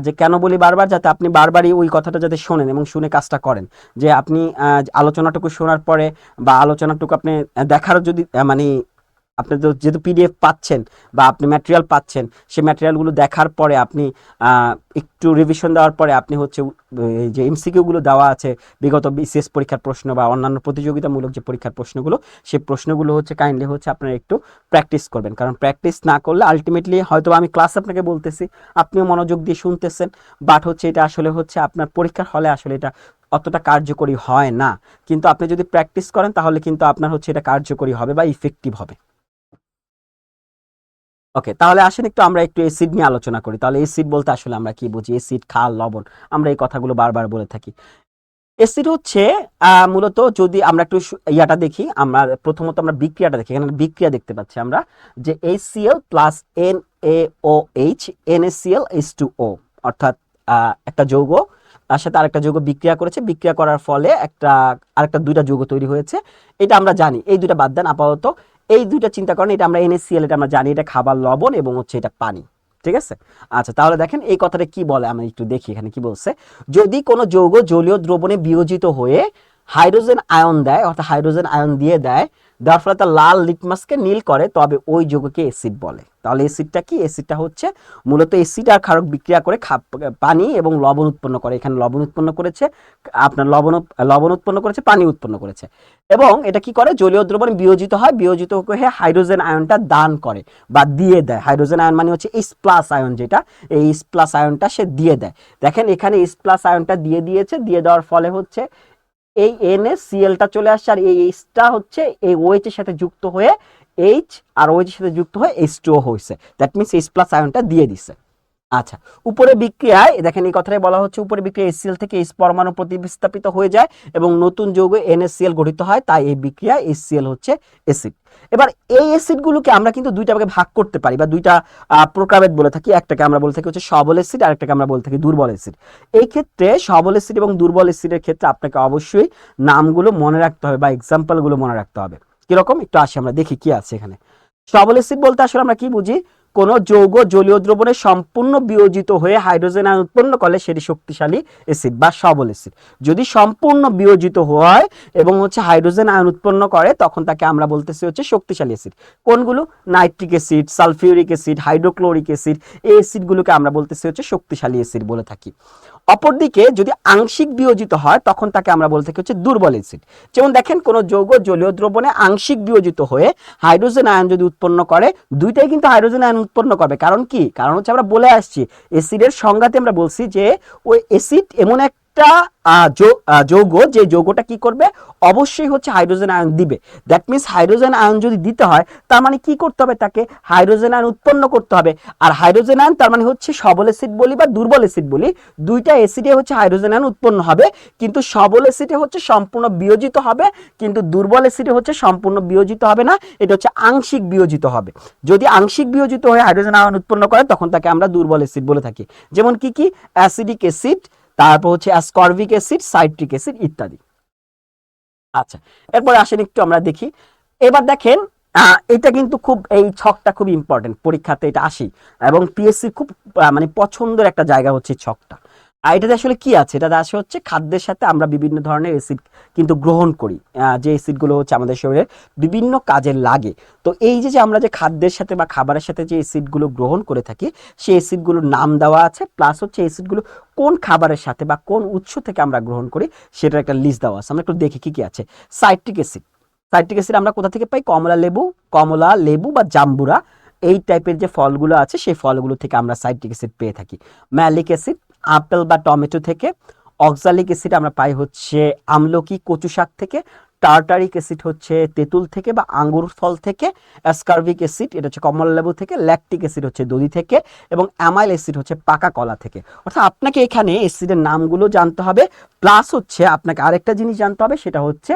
যে কেন বলি বারবার, যাতে আপনি বারবারই ওই কথাটা যাতে শোনেন এবং শুনে কাজটা করেন, যে আপনি আলোচনাটুকু শোনার পরে বা আলোচনাটুকু আপনি দেখার যদি মানে আপনি তো যেহেতু পিডিএফ পাচ্ছেন বা আপনি ম্যাটেরিয়াল পাচ্ছেন, সেই ম্যাটেরিয়ালগুলো দেখার পরে আপনি একটু রিভিশন দেওয়ার পরে আপনি হচ্ছে এই যে এমসিকিউগুলো দেওয়া আছে বিগত বিসিএস পরীক্ষার প্রশ্ন বা অন্যান্য প্রতিযোগিতামূলক যে পরীক্ষার প্রশ্নগুলো, সেই প্রশ্নগুলো হচ্ছে কাইন্ডলি হচ্ছে আপনারা একটু প্র্যাকটিস করবেন। কারণ প্র্যাকটিস না করলে আলটিমেটলি হয়তো আমি ক্লাস আপনাকে বলতেছি, আপনিও মনোযোগ দিয়ে শুনতেছেন, বাট হচ্ছে এটা আসলে হচ্ছে আপনার পরীক্ষার হলে আসলে এটা অতটা কার্যকরী হয় না। কিন্তু আপনি যদি প্র্যাকটিস করেন তাহলে কিন্তু আপনার হচ্ছে এটা কার্যকরী হবে বা ইফেক্টিভ হবে। ওকে, তাহলে আসেন একটু আমরা একটু অ্যাসিড নিয়ে আলোচনা করি। তাহলে অ্যাসিড বলতে আসলে আমরা কি বুঝি? অ্যাসিড, ক্ষার, লবণ, আমরা এই কথাগুলো বারবার বলে থাকি। অ্যাসিড হচ্ছে মূলত, যদি আমরা একটু ইয়াটা দেখি, আমরা প্রথমত আমরা বিক্রিয়াটা দেখি। এখানে বিক্রিয়া দেখতে পাচ্ছি আমরা যে HCl plus NaOH NaCl H2O, অর্থাৎ একটা যৌগ তার সাথে আরেকটা যৌগ বিক্রিয়া করেছে, বিক্রিয়া করার ফলে আরেকটা দুইটা যৌগ তৈরি হয়েছে। এটা আমরা জানি, এই দুইটা বাদ দেন আপাতত, এই দুইটা চিন্তা করেন, এটা আমরা NaCl, এটা আমরা জানি, এটা খাবার লবণ এবং হচ্ছে এটা পানি। ঠিক আছে? আচ্ছা, তাহলে দেখেন এই কথাটা কি বলে, আমরা একটু দেখি এখানে কি বলছে। যদি কোনো যৌগ জলীয় দ্রবণে বিয়োজিত হয়ে হাইড্রোজেন আয়ন দেয়, অর্থাৎ হাইড্রোজেন আয়ন দিয়ে দেয়, যার ফলে তার লাল লিটমাসকে নীল করে, তবে ওই যৌগকে অ্যাসিড বলে। তাহলে অ্যাসিডটা কি? অ্যাসিডটা হচ্ছে মূলত অ্যাসিড আর ক্ষারক বিক্রিয়া করে পানি এবং লবণ উৎপন্ন করে। এখানে লবণ উৎপন্ন করেছে, আপনার লবণ উৎপন্ন করেছে, পানি উৎপন্ন করেছে, এবং এটা কি করে? জলীয় দ্রবণে বিয়োজিত হয়, বিয়োজিত হয়ে হাইড্রোজেন আয়নটা দান করে বা দিয়ে দেয়। হাইড্রোজেন আয়ন মানে হচ্ছে H প্লাস আয়ন, যেটা এই H প্লাস আয়নটা সে দিয়ে দেয়। দেখেন এখানে H প্লাস আয়নটা দিয়ে দিয়েছে, দিয়ে দেওয়ার ফলে হচ্ছে এই NaClটা চলে আসছে, আর এই Hটা হচ্ছে এই OH এর সাথে যুক্ত হয়ে H আর OH এর সাথে যুক্ত হয়ে H2O হয়েছে। দ্যাট মিনস H প্লাস আয়নটা দিয়ে দিছে। আচ্ছা, উপরে বিক্রিয়ায় দেখেন এই কথাটাই বলা হচ্ছে, উপরে বিক্রিয়া HCl থেকে H পরমাণু প্রতিস্থাপিত হয়ে যায় এবং নতুন যৌগ NaCl গঠিত হয়, তাই এই বিক্রিয়া HCl হচ্ছে অ্যাসিড। এবার এই অ্যাসিডগুলোকে আমরা কিন্তু দুইটা ভাগে ভাগ করতে পারি বা দুইটা প্রকারভেদ বলে থাকি। একটাকে আমরা বলে থাকি হচ্ছে সবল অ্যাসিড, আর একটাকে আমরা বলে থাকি দুর্বল অ্যাসিড। এই ক্ষেত্রে সবল অ্যাসিড এবং দুর্বল অ্যাসিডের ক্ষেত্রে আপনাকে অবশ্যই নামগুলো মনে রাখতে হবে বা এক্সাম্পলগুলো মনে রাখতে হবে। কিরকম একটু আসি আমরা দেখি কি আছে এখানে। সবল অ্যাসিড বলতে আসলে আমরা কি বুঝি? কোন যৌগ জলীয় দ্রবণে সম্পূর্ণ বিয়োজিত হয়ে হাইড্রোজেন আয়ন উৎপন্ন করলে সেটি শক্তিশালী অ্যাসিড বা সবল অ্যাসিড। যদি সম্পূর্ণ বিয়োজিত হয় এবং হচ্ছে হাইড্রোজেন আয়ন উৎপন্ন করে, তখন তাকে আমরা বলতেছি হচ্ছে শক্তিশালী অ্যাসিড। কোনগুলো? Nitric acid, sulphuric acid, hydrochloric acid, এই অ্যাসিডগুলোকে আমরা বলতেছি হচ্ছে শক্তিশালী অ্যাসিড বলে থাকি। অপরদিকে যদি আংশিক বিয়োজিত হয়, তখন তাকে আমরা বলে থাকি হচ্ছে দুর্বল অ্যাসিড। যেমন দেখেন কোন যৌগ জলীয় দ্রবণে আংশিক বিয়োজিত হয়ে হাইড্রোজেন আয়ন যদি উৎপন্ন করে, দুইটাই কিন্তু হাইড্রোজেন আয়ন উৎপন্ন করবে। কারণ কি? কারণ হচ্ছে আমরা বলে আসছি, অ্যাসিডের সংজ্ঞাতে আমরা বলছি যে ওই অ্যাসিড এমন একটা যৌগ, যে যৌগটা কি করবে? অবশ্যই হচ্ছে হাইড্রোজেন আয়ন দিবে। দ্যাট মিনস হাইড্রোজেন আয়ন যদি দিতে হয়, তার মানে কি করতে হবে? তাকে হাইড্রোজেন আয়ন উৎপন্ন করতে হবে। আর হাইড্রোজেন আয়ন তার মানে হচ্ছে সবল অ্যাসিড বলি বা দুর্বল অ্যাসিড বলি, দুইটা অ্যাসিডে হচ্ছে হাইড্রোজেন আয়ন উৎপন্ন হবে, কিন্তু সবল অ্যাসিডে হচ্ছে সম্পূর্ণ বিয়োজিত হবে, কিন্তু দুর্বল অ্যাসিডে হচ্ছে সম্পূর্ণ বিয়োজিত হবে না, এটা হচ্ছে আংশিক বিয়োজিত হবে। যদি আংশিক বিয়োজিত হয়ে হাইড্রোজেন আয়ন উৎপন্ন করে, তখন তাকে আমরা দুর্বল অ্যাসিড বলে থাকি। যেমন কি কি? অ্যাসিডিক অ্যাসিড, তারপর হচ্ছে অ্যাসকর্বিক অ্যাসিড, সাইট্রিক অ্যাসিড ইত্যাদি। আচ্ছা, এরপরে আসেন একটু আমরা দেখি। এবার দেখেন এটা কিন্তু খুব, এই ছকটা খুব ইম্পর্টেন্ট, পরীক্ষাতে এটা আসি এবং পিএসসি খুব মানে পছন্দের একটা জায়গা হচ্ছে ছকটা। আর এটাতে আসলে কি আছে? এটাতে আসে হচ্ছে খাদ্যের সাথে আমরা বিভিন্ন ধরনের অ্যাসিড কিন্তু গ্রহণ করি, যে অ্যাসিডগুলো হচ্ছে আমাদের শরীরে বিভিন্ন কাজে লাগে। তো এই যে আমরা যে খাদ্যের সাথে বা খাবারের সাথে যে অ্যাসিডগুলো গ্রহণ করে থাকি, সেই অ্যাসিডগুলোর নাম দেওয়া আছে, প্লাস হচ্ছে অ্যাসিডগুলো কোন খাবারের সাথে বা কোন উৎস থেকে আমরা গ্রহণ করি সেটার একটা লিস্ট দেওয়া আছে। আমরা একটু দেখি কি কি আছে। সাইট্রিক অ্যাসিড, সাইট্রিক অ্যাসিড আমরা কোথা থেকে পাই? কমলা লেবু বা জাম্বুরা, এই টাইপের যে ফলগুলো আছে সেই ফলগুলো থেকে আমরা সাইট্রিক অ্যাসিড পেয়ে থাকি। ম্যালিক অ্যাসিড আপেল বা টমেটো থেকে। অক্সালিক অ্যাসিড আমরা পাই হচ্ছে আমলকি, কচু শাক থেকে। টার্টারিক অ্যাসিড হচ্ছে তেঁতুল থেকে বা আঙ্গুর ফল থেকে, অ্যাসকারবিক অ্যাসিড এটা হচ্ছে কমলা লেবু থেকে, ল্যাকটিক অ্যাসিড হচ্ছে দধি থেকে, এবং অ্যামাইল অ্যাসিড হচ্ছে পাকা কলা থেকে। অর্থাৎ আপনাকে এখানে অ্যাসিডের নামগুলো জানতে হবে, প্লাস হচ্ছে আপনাকে আরেকটা জিনিস জানতে হবে, সেটা হচ্ছে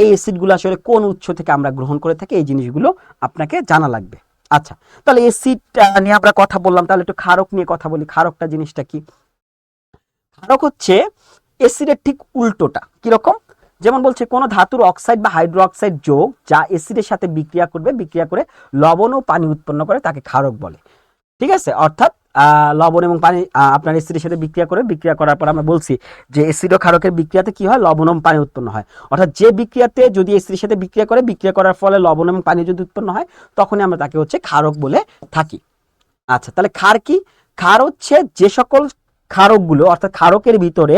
এই অ্যাসিডগুলো আসলে কোন উৎস থেকে আমরা গ্রহণ করে থাকি, এই জিনিসগুলো আপনাকে জানা লাগবে। আচ্ছা, তাহলে অ্যাসিড নিয়ে আমরা কথা বললাম, তাহলে একটু ক্ষারক নিয়ে কথা বলি। ক্ষারকটা জিনিসটা কি? ক্ষারক হচ্ছে অ্যাসিডের ঠিক উল্টোটা। কিরকম? যেমন বলছে কোন ধাতুর অক্সাইড বা হাইড্রো অক্সাইড যোগ যা অ্যাসিডের সাথে বিক্রিয়া করবে, বিক্রিয়া করে লবণ ও পানি উৎপন্ন করে, তাকে ক্ষারক বলে। ঠিক আছে? অর্থাৎ লবণ এবং পানি আপনার অ্যাসিডের সাথে বিক্রিয়া করে, বিক্রিয়া করার পর আমরা বলছি যে অ্যাসিড ও ক্ষারকের বিক্রিয়াতে কি হয়, লবণ এবং পানি উৎপন্ন হয়। অর্থাৎ যে বিক্রিয়াতে যদি অ্যাসিডের সাথে বিক্রিয়া করে, বিক্রিয়া করার ফলে লবণ এবং পানি যদি উৎপন্ন হয়, তখনই আমরা তাকে হচ্ছে ক্ষারক বলে থাকি। আচ্ছা, তাহলে ক্ষার কি? ক্ষার হচ্ছে যে সকল ক্ষারকগুলো, অর্থাৎ ক্ষারকের ভিতরে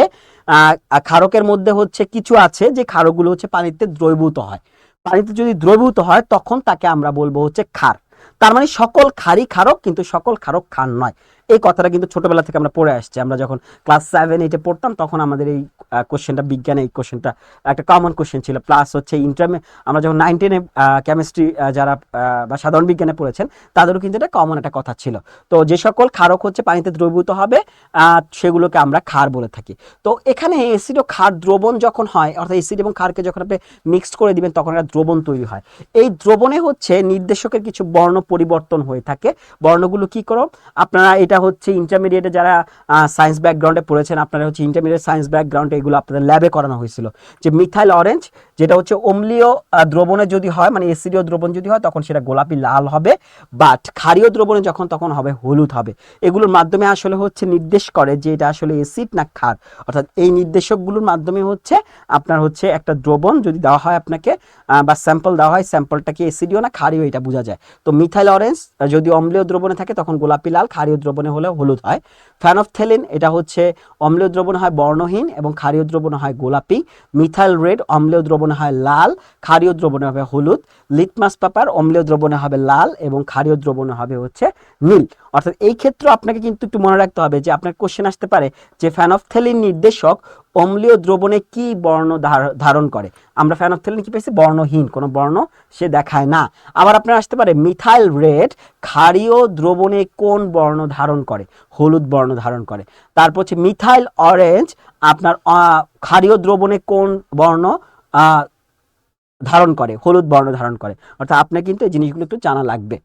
ক্ষারকের মধ্যে হচ্ছে কিছু আছে যে ক্ষারকগুলো হচ্ছে পানিতে দ্রবীভূত হয়। পানিতে যদি দ্রবীভূত হয় তখন তাকে আমরা বলবো হচ্ছে ক্ষার। তার মানে সকল ক্ষারই ক্ষারক, কিন্তু সকল ক্ষারক ক্ষার নয়। এই কথাটা কিন্তু ছোটবেলা থেকে আমরা পড়ে আসছি। আমরা যখন ক্লাস 7-8 পড়তাম তখন আমাদের এই কোশ্চেনটা, বিজ্ঞানে এই কোশ্চেনটা একটা কমন কোশ্চেন ছিল। প্লাস হচ্ছে আমরা যখন 9-10 কেমিস্ট্রি যারা বা সাধারণ বিজ্ঞানে পড়েছেন তাদেরও কিন্তু এটা কমন একটা কথা ছিল। তো যে সকল ক্ষারক হচ্ছে পানিতে দ্রবীভূত হবে সেগুলোকে আমরা ক্ষার বলে থাকি। তো এখানে অ্যাসিড ও ক্ষার দ্রবণ যখন হয়, অর্থাৎ অ্যাসিড এবং ক্ষারকে যখন আপনি মিক্সড করে দিবেন তখন একটা দ্রবণ তৈরি হয়। এই দ্রবণে হচ্ছে নির্দেশকের কিছু বর্ণ পরিবর্তন হয়ে থাকে। বর্ণগুলো কি করো আপনারা, এটা হচ্ছে ইন্টারমিডিয়েটে যারা সায়েন্স ব্যাকগ্রাউন্ডে পড়েছেন, আপনারা হচ্ছে ইন্টারমিডিয়েট সায়েন্স ব্যাকগ্রাউন্ডে এগুলো আপনাদের ল্যাবে করানো হয়েছিল। যে মিথাইল অরেঞ্জ, যেটা হচ্ছে অম্লীয় দ্রবণে যদি হয়, মানে অ্যাসিডীয় দ্রবণ যদি হয় তখন সেটা গোলাপি লাল হবে, বাট ক্ষারীয় দ্রবণে যখন তখন হবে হলুদ হবে। এগুলোর মাধ্যমে আসলে হচ্ছে নির্দেশ করে যে এটা আসলে অ্যাসিড না ক্ষার। অর্থাৎ এই নির্দেশকগুলোর মাধ্যমে হচ্ছে আপনার হচ্ছে একটা দ্রবণ যদি দেওয়া হয় আপনাকে বা স্যাম্পল দেওয়া হয়, স্যাম্পলটা কি অ্যাসিডীয় না ক্ষারীয় এটা বোঝা যায়। তো মিথাইল অরেঞ্জ যদি অম্লীয় দ্রবণে থাকে তখন গোলাপি লাল, ক্ষারীয় দ্রবণে হলে হলুদ হয়। ফ্যানফথেলিন এটা হচ্ছে অম্লীয় দ্রবণে হয় বর্ণহীন এবং ক্ষারীয় দ্রবণে হয় গোলাপি। মিথাইল রেড অম্লীয় দ্রবণে হয় লাল, ক্ষারীয় দ্রবণে হবে হলুদ। লিটমাস পেপার অম্লীয় দ্রবণে হবে লাল এবং ক্ষারীয় দ্রবণে হবে হচ্ছে নীল। অর্থাৎ এই ক্ষেত্রে আপনাকে কিন্তু একটু মনে রাখতে হবে যে আপনার কোশ্চেন আসতে পারে যে ফ্যানফথেলিন নির্দেশক অম্লীয় দ্রবণে কি বর্ণ ধারণ করে। আমরা ফ্যানফথেলিন কি পেয়েছি? বর্ণহীন, কোনো বর্ণ সে দেখায় না। আবার আপনার আসতে পারে মিথাইল রেড ক্ষারীয় দ্রবণে কোন বর্ণ ধারণ করে? হলুদ বর্ণ ধারণ করে। তারপর হচ্ছে মিথাইল অরেঞ্জ আপনার ক্ষারীয় দ্রবণে কোন বর্ণ ধারণ করে? হলুদ বর্ণ ধারণ করে। অর্থাৎ আপনার কিন্তু এই জিনিসগুলো একটু জানা লাগবে।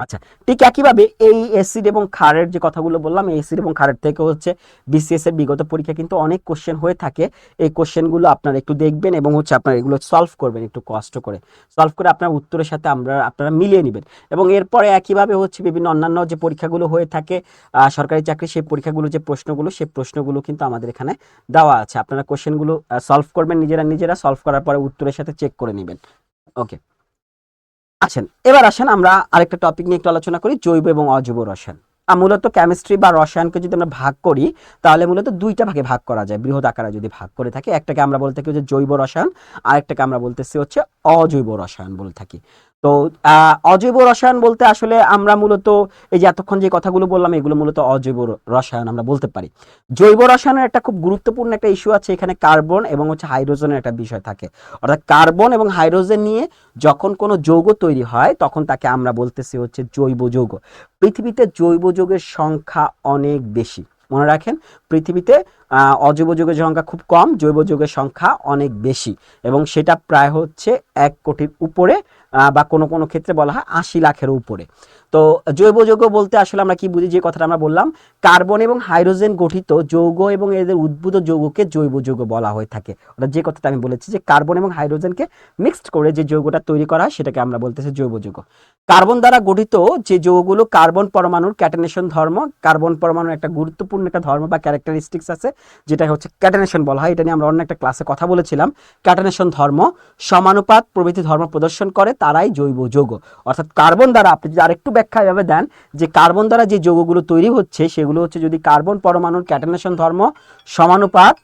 আচ্ছা, ঠিক একইভাবে এই অ্যাসিড এবং ক্ষারের যে কথাগুলো বললাম, এই অ্যাসিড এবং ক্ষারের থেকে হচ্ছে বিসিএস এর বিগত পরীক্ষা কিন্তু অনেক কোশ্চেন হয়ে থাকে। এই কোশ্চেনগুলো আপনারা একটু দেখবেন এবং হচ্ছে আপনারা এগুলো সলভ করবেন একটু কষ্ট করে। সলভ করে আপনার উত্তরের সাথে আপনারা মিলিয়ে নেবেন। এবং এরপরে একইভাবে হচ্ছে বিভিন্ন অন্যান্য যে পরীক্ষাগুলো হয়ে থাকে সরকারি চাকরি, সেই পরীক্ষাগুলো যে প্রশ্নগুলো, সেই প্রশ্নগুলো কিন্তু আমাদের এখানে দেওয়া আছে। আপনারা কোশ্চেনগুলো সলভ করবেন নিজেরা সলভ করার পরে উত্তরের সাথে চেক করে নেবেন। ওকে, এবার আসেন আমরা আরেকটা টপিক নিয়ে একটু আলোচনা করি, জৈব এবং অজৈব রসায়ন। মূলত কেমিস্ট্রি বা রসায়নকে যদি আমরা ভাগ করি তাহলে মূলত দুইটা ভাগে ভাগ করা যায়, বৃহৎ আকারে যদি ভাগ করে থাকি। একটাকে আমরা বলতে থাকি যে জৈব রসায়ন, আরেকটাকে আমরা বলতেছি হচ্ছে অজৈব রসায়ন বলে থাকি। তো অজৈব রসায়ন বলতে আসলে আমরা মূলত এই যে এতক্ষণ যে কথাগুলো বললাম এগুলো মূলত অজৈব রসায়ন আমরা বলতে পারি। জৈব রসায়নের একটা খুব গুরুত্বপূর্ণ একটা ইস্যু আছে, এখানে কার্বন এবং হচ্ছে হাইড্রোজেনের একটা বিষয় থাকে। অর্থাৎ কার্বন এবং হাইড্রোজেন নিয়ে যখন কোনো যৌগ তৈরি হয় তখন তাকে আমরা বলতেছি হচ্ছে জৈব যৌগ। পৃথিবীতে জৈব যৌগের সংখ্যা অনেক বেশি, মনে রাখেন। পৃথিবীতে অজৈব যৌগের সংখ্যা খুব কম, জৈব যৌগের সংখ্যা অনেক বেশি, এবং সেটা প্রায় হচ্ছে 1 কোটির উপরে, বা কোনো কোনো ক্ষেত্রে বলা হয় 80 লাখের উপরে। তো জৈব যৌগ বলতে আসলে আমরা কি বুঝি, যে কথাটা আমরা বললাম, কার্বন এবং হাইড্রোজেন গঠিত যৌগ এবং এদের উদ্ভূত যৌগকে জৈব যৌগ বলা হয়ে থাকে। অর্থাৎ যে কথাটা আমি বলেছি যে কার্বন এবং হাইড্রোজেনকে মিক্সড করে যে যৌগটা তৈরি করা হয় সেটাকে আমরা বলতেছি জৈব যৌগ। কার্বন দ্বারা গঠিত যে যৌগগুলো, কার্বন পরমাণুর ক্যাটানেশন ধর্ম, কার্বন পরমাণুর একটা গুরুত্বপূর্ণ একটা ধর্ম বা ক্যারেক্টারিস্টিক্স আছে যেটা হচ্ছে ক্যাটানেশন বলা হয়। এটা নিয়ে আমরা অন্য একটা ক্লাসে কথা বলেছিলাম। ক্যাটানেশন ধর্ম, সমানুপাত প্রভৃতি ধর্ম প্রদর্শন করে, তারাই জৈব যৌগ। অর্থাৎ কার্বন দ্বারা আপনি যদি আরেকটু ব্যাখ্যা এভাবে দেন যে কার্বন দ্বারা যে যৌগগুলো তৈরি হচ্ছে সেগুলো হচ্ছে যদি কার্বন পরমাণুর ক্যাটানেশন ধর্ম, সমানুপাত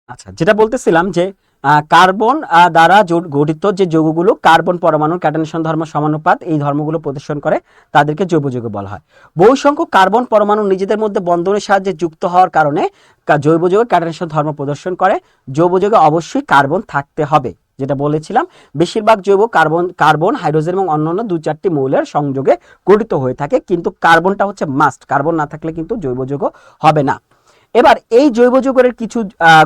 আচ্ছা, যেটা বলতেছিলাম যে কার্বন দ্বারা গঠিত যে যৌগগুলো কার্বন পরমাণুর ক্যাটায়নেশন ধর্ম সমানুপাত এই ধর্মগুলো প্রদর্শন করে তাদেরকে জৈব যৌগ বলা হয়। বহু সংখ্যক কার্বন পরমাণু নিজেদের মধ্যে বন্ধনের সাহায্যে যুক্ত হওয়ার কারণে জৈব যৌগ ক্যাটায়নেশন ধর্ম প্রদর্শন করে। জৈব যৌগে অবশ্যই কার্বন থাকতে হবে, যেটা বলেছিলাম বেশিরভাগ জৈব কার্বন কার্বন হাইড্রোজেন এবং অন্যান্য 2-4টি মৌলের সংযোগে গঠিত হয়ে থাকে, কিন্তু কার্বনটা হচ্ছে মাস্ট, কার্বন না থাকলে কিন্তু জৈব যৌগ হবে না। এবার এই জৈব যৌগের কিছু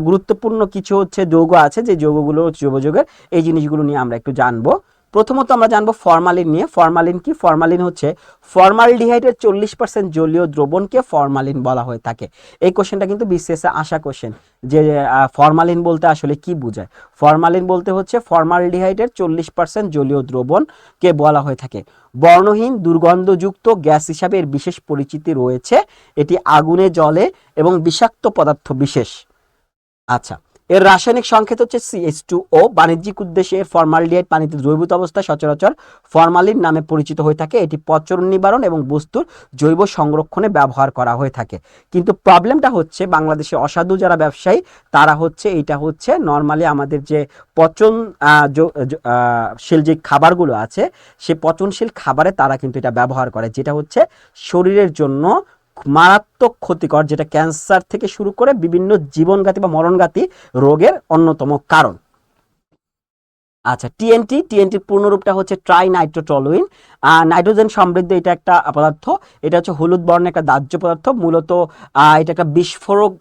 গুরুত্বপূর্ণ কিছু হচ্ছে যৌগ আছে, যে যৌগগুলো জৈব যৌগের এই জিনিসগুলো নিয়ে আমরা একটু জানবো। প্রথমত আমরা জানবো ফরমালিন নিয়ে। ফরমালিন কি? ফরমালিন হচ্ছে ফর্মালডিহাইডের 40% জলীয় দ্রবণকে ফরমালিন বলা হয়ে থাকে। এই কোশ্চেনটা কিন্তু বিসিএস এ আসা কোশ্চেন, যে ফরমালিন বলতে আসলে কি বোঝায়। ফরমালিন বলতে হচ্ছে ফর্মালডিহাইডের 40% জলীয় দ্রবণকে বলা হয়ে থাকে। বর্ণহীন দুর্গন্ধযুক্ত গ্যাস হিসাবে এর বিশেষ পরিচিতি রয়েছে। এটি আগুনে জ্বলে এবং বিষাক্ত পদার্থ বিশেষ। আচ্ছা, এর রাসায়নিক সংকেত হচ্ছে CH2O। বাণিজ্যিক উদ্দেশ্যে এর ফর্মালডিহাইড পানিতে দ্রবীভূত অবস্থায় সচরাচর ফরমালিন নামে পরিচিত হয়ে থাকে। এটি পচন নিবারণ এবং বস্তুর জৈব সংরক্ষণে ব্যবহার করা হয়ে থাকে। কিন্তু প্রবলেমটা হচ্ছে বাংলাদেশে অসাধু যারা ব্যবসায়ী তারা হচ্ছে এটা হচ্ছে নর্মালি আমাদের যে পচনশীল যে খাবারগুলো আছে সে পচনশীল খাবারে তারা কিন্তু এটা ব্যবহার করে, যেটা হচ্ছে শরীরের জন্য মারাত্মক ক্ষতিকর, যেটা ক্যান্সার থেকে শুরু করে বিভিন্ন জীবনঘাতী বা মরণঘাতী রোগের অন্যতম কারণ। আচ্ছা, টিএনটির পূর্ণরূপটা হচ্ছে ট্রাইনাইট্রোটলুইন। নাইট্রোজেন সমৃদ্ধ এটা একটা পদার্থ। এটা হচ্ছে হলুদ বর্ণের একটা দাহ্য পদার্থ। মূলত এটা একটা বিস্ফোরক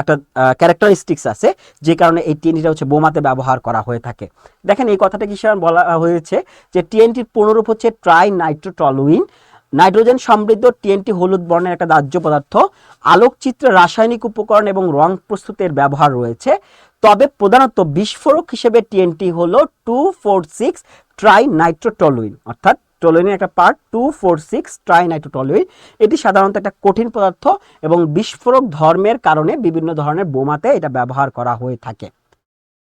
একটা ক্যারেক্টারিস্টিক্স আছে, যে কারণে এই টিএনটিটা হচ্ছে বোমাতে ব্যবহার করা হয়ে থাকে। দেখেন এই কথাটা কিসের বলা হয়েছে, যে টিএনটির পূর্ণরূপ হচ্ছে ট্রাইনাইট্রোটলুইন। নাইট্রোজেন সমৃদ্ধ টিএনটি হলুদ বর্ণের একটা দাহ্য পদার্থ। আলোকচিত্রে রাসায়নিক উপকরণ এবং রং প্রস্তুতের ব্যবহার রয়েছে। তবে প্রধানত বিস্ফোরক হিসেবে টিএনটি হলো 2,4,6 ট্রাইনাইট্রোটলুইন, অর্থাৎ টলুইনের একটা পার্ট 2,4,6 ট্রাইনাইট্রোটলুইন। এটি সাধারণত একটা কঠিন পদার্থ এবং বিস্ফোরক ধর্মের কারণে বিভিন্ন ধরনের বোমাতে এটা ব্যবহার করা হয়ে থাকে।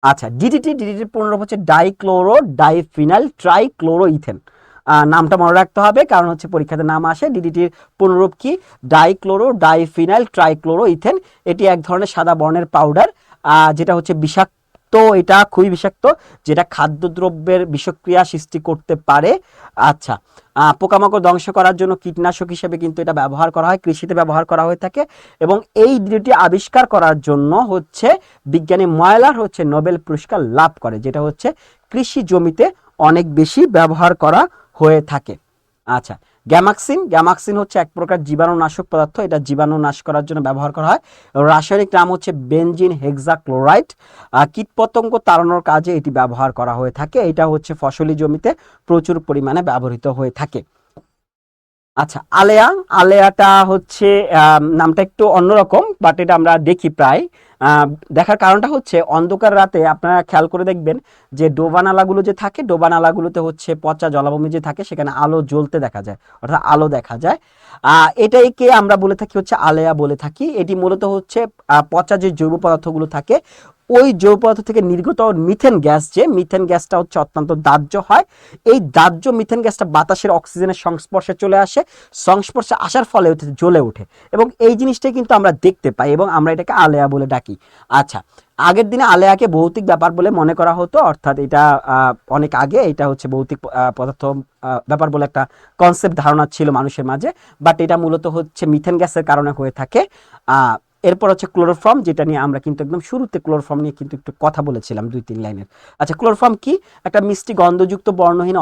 আচ্ছা, ডিডিটির পূর্ণরূপ হচ্ছে ডাইক্লোরো ডাইফিনাইল ট্রাইক্লোরোইথেন। নামটা মনে রাখতে হবে, কারণ হচ্ছে পরীক্ষাতে নাম আসে। ডিডিটির পূর্ণরূপ কি? Dichloro diphenyl trichloroethane. এটি এক ধরনের সাদা বর্ণের পাউডার, যেটা হচ্ছে বিষাক্ত। এটা খুবই বিষাক্ত, যেটা খাদ্যদ্রব্যের বিষক্রিয়া সৃষ্টি করতে পারে। আচ্ছা, পোকামাকড় ধ্বংস করার জন্য কীটনাশক হিসেবে কিন্তু এটা ব্যবহার করা হয়, কৃষিতে ব্যবহার করা হয়ে থাকে। এবং এই ডিডিটি আবিষ্কার করার জন্য হচ্ছে বিজ্ঞানী ময়লার হচ্ছে নোবেল পুরস্কার লাভ করে, যেটা হচ্ছে কৃষি জমিতে অনেক বেশি ব্যবহার করা হয়ে থাকে। আচ্ছা, গ্যামাক্সিন হচ্ছে এক প্রকার জীবাণুনাশক পদার্থ। এটা জীবাণু নাশ করার জন্য ব্যবহার করা হয়। রাসায়নিক নাম হচ্ছে বেনজিন হেক্সাক্লোরাইড। কীটপতঙ্গ তাড়ানোর কাজে এটি ব্যবহার করা হয়ে থাকে। এটা হচ্ছে ফসলি জমিতে প্রচুর পরিমাণে ব্যবহৃত হয়ে থাকে। আচ্ছা, আলেয়াটা হচ্ছে নামটা একটু অন্যরকম, বাট এটা আমরা দেখি প্রায়। দেখার কারণটা হচ্ছে অন্ধকার রাতে আপনারা খেয়াল করে দেখবেন যে ডোবানালাগুলো যে থাকে, ডোবানালাগুলোতে হচ্ছে পচা জলাভূমি যে থাকে সেখানে আলো জ্বলতে দেখা যায়, অর্থাৎ আলো দেখা যায়। এটাইকে আমরা বলে থাকি হচ্ছে আলেয়া বলে থাকি। এটি মূলত হচ্ছে পচা যে জৈব পদার্থগুলো থাকে ওই জৈব পদার্থ থেকে নির্গত মিথেন গ্যাস, যে মিথেন গ্যাসটা হচ্ছে অত্যন্ত দাহ্য হয়। এই দাহ্য মিথেন গ্যাসটা বাতাসের অক্সিজেনের সংস্পর্শে চলে আসে, সংস্পর্শে আসার ফলে জ্বলে ওঠে, এবং এই জিনিসটাই কিন্তু আমরা দেখতে পাই এবং আমরা এটাকে আলেয়া বলে ডাকি। আচ্ছা, আগের দিনে আলেয়াকে ভৌতিক ব্যাপার বলে মনে করা হতো, অর্থাৎ এটা অনেক আগে এটা হচ্ছে ভৌতিক পদার্থ ব্যাপার বলে একটা কনসেপ্ট ধারণা ছিল মানুষের মাঝে, বাট এটা মূলত হচ্ছে মিথেন গ্যাসের কারণে হয়ে থাকে। এরপর হচ্ছে ক্লোরোফর্ম, যেটা নিয়ে আমরা কিন্তু একদম শুরুতে ক্লোরোফর্ম নিয়ে কিন্তু একটু কথা বলেছিলাম 2-3 লাইনের। আচ্ছা, ক্লোরোফর্ম কি? একটা মিষ্টি গন্ধযুক্ত বর্ণহীন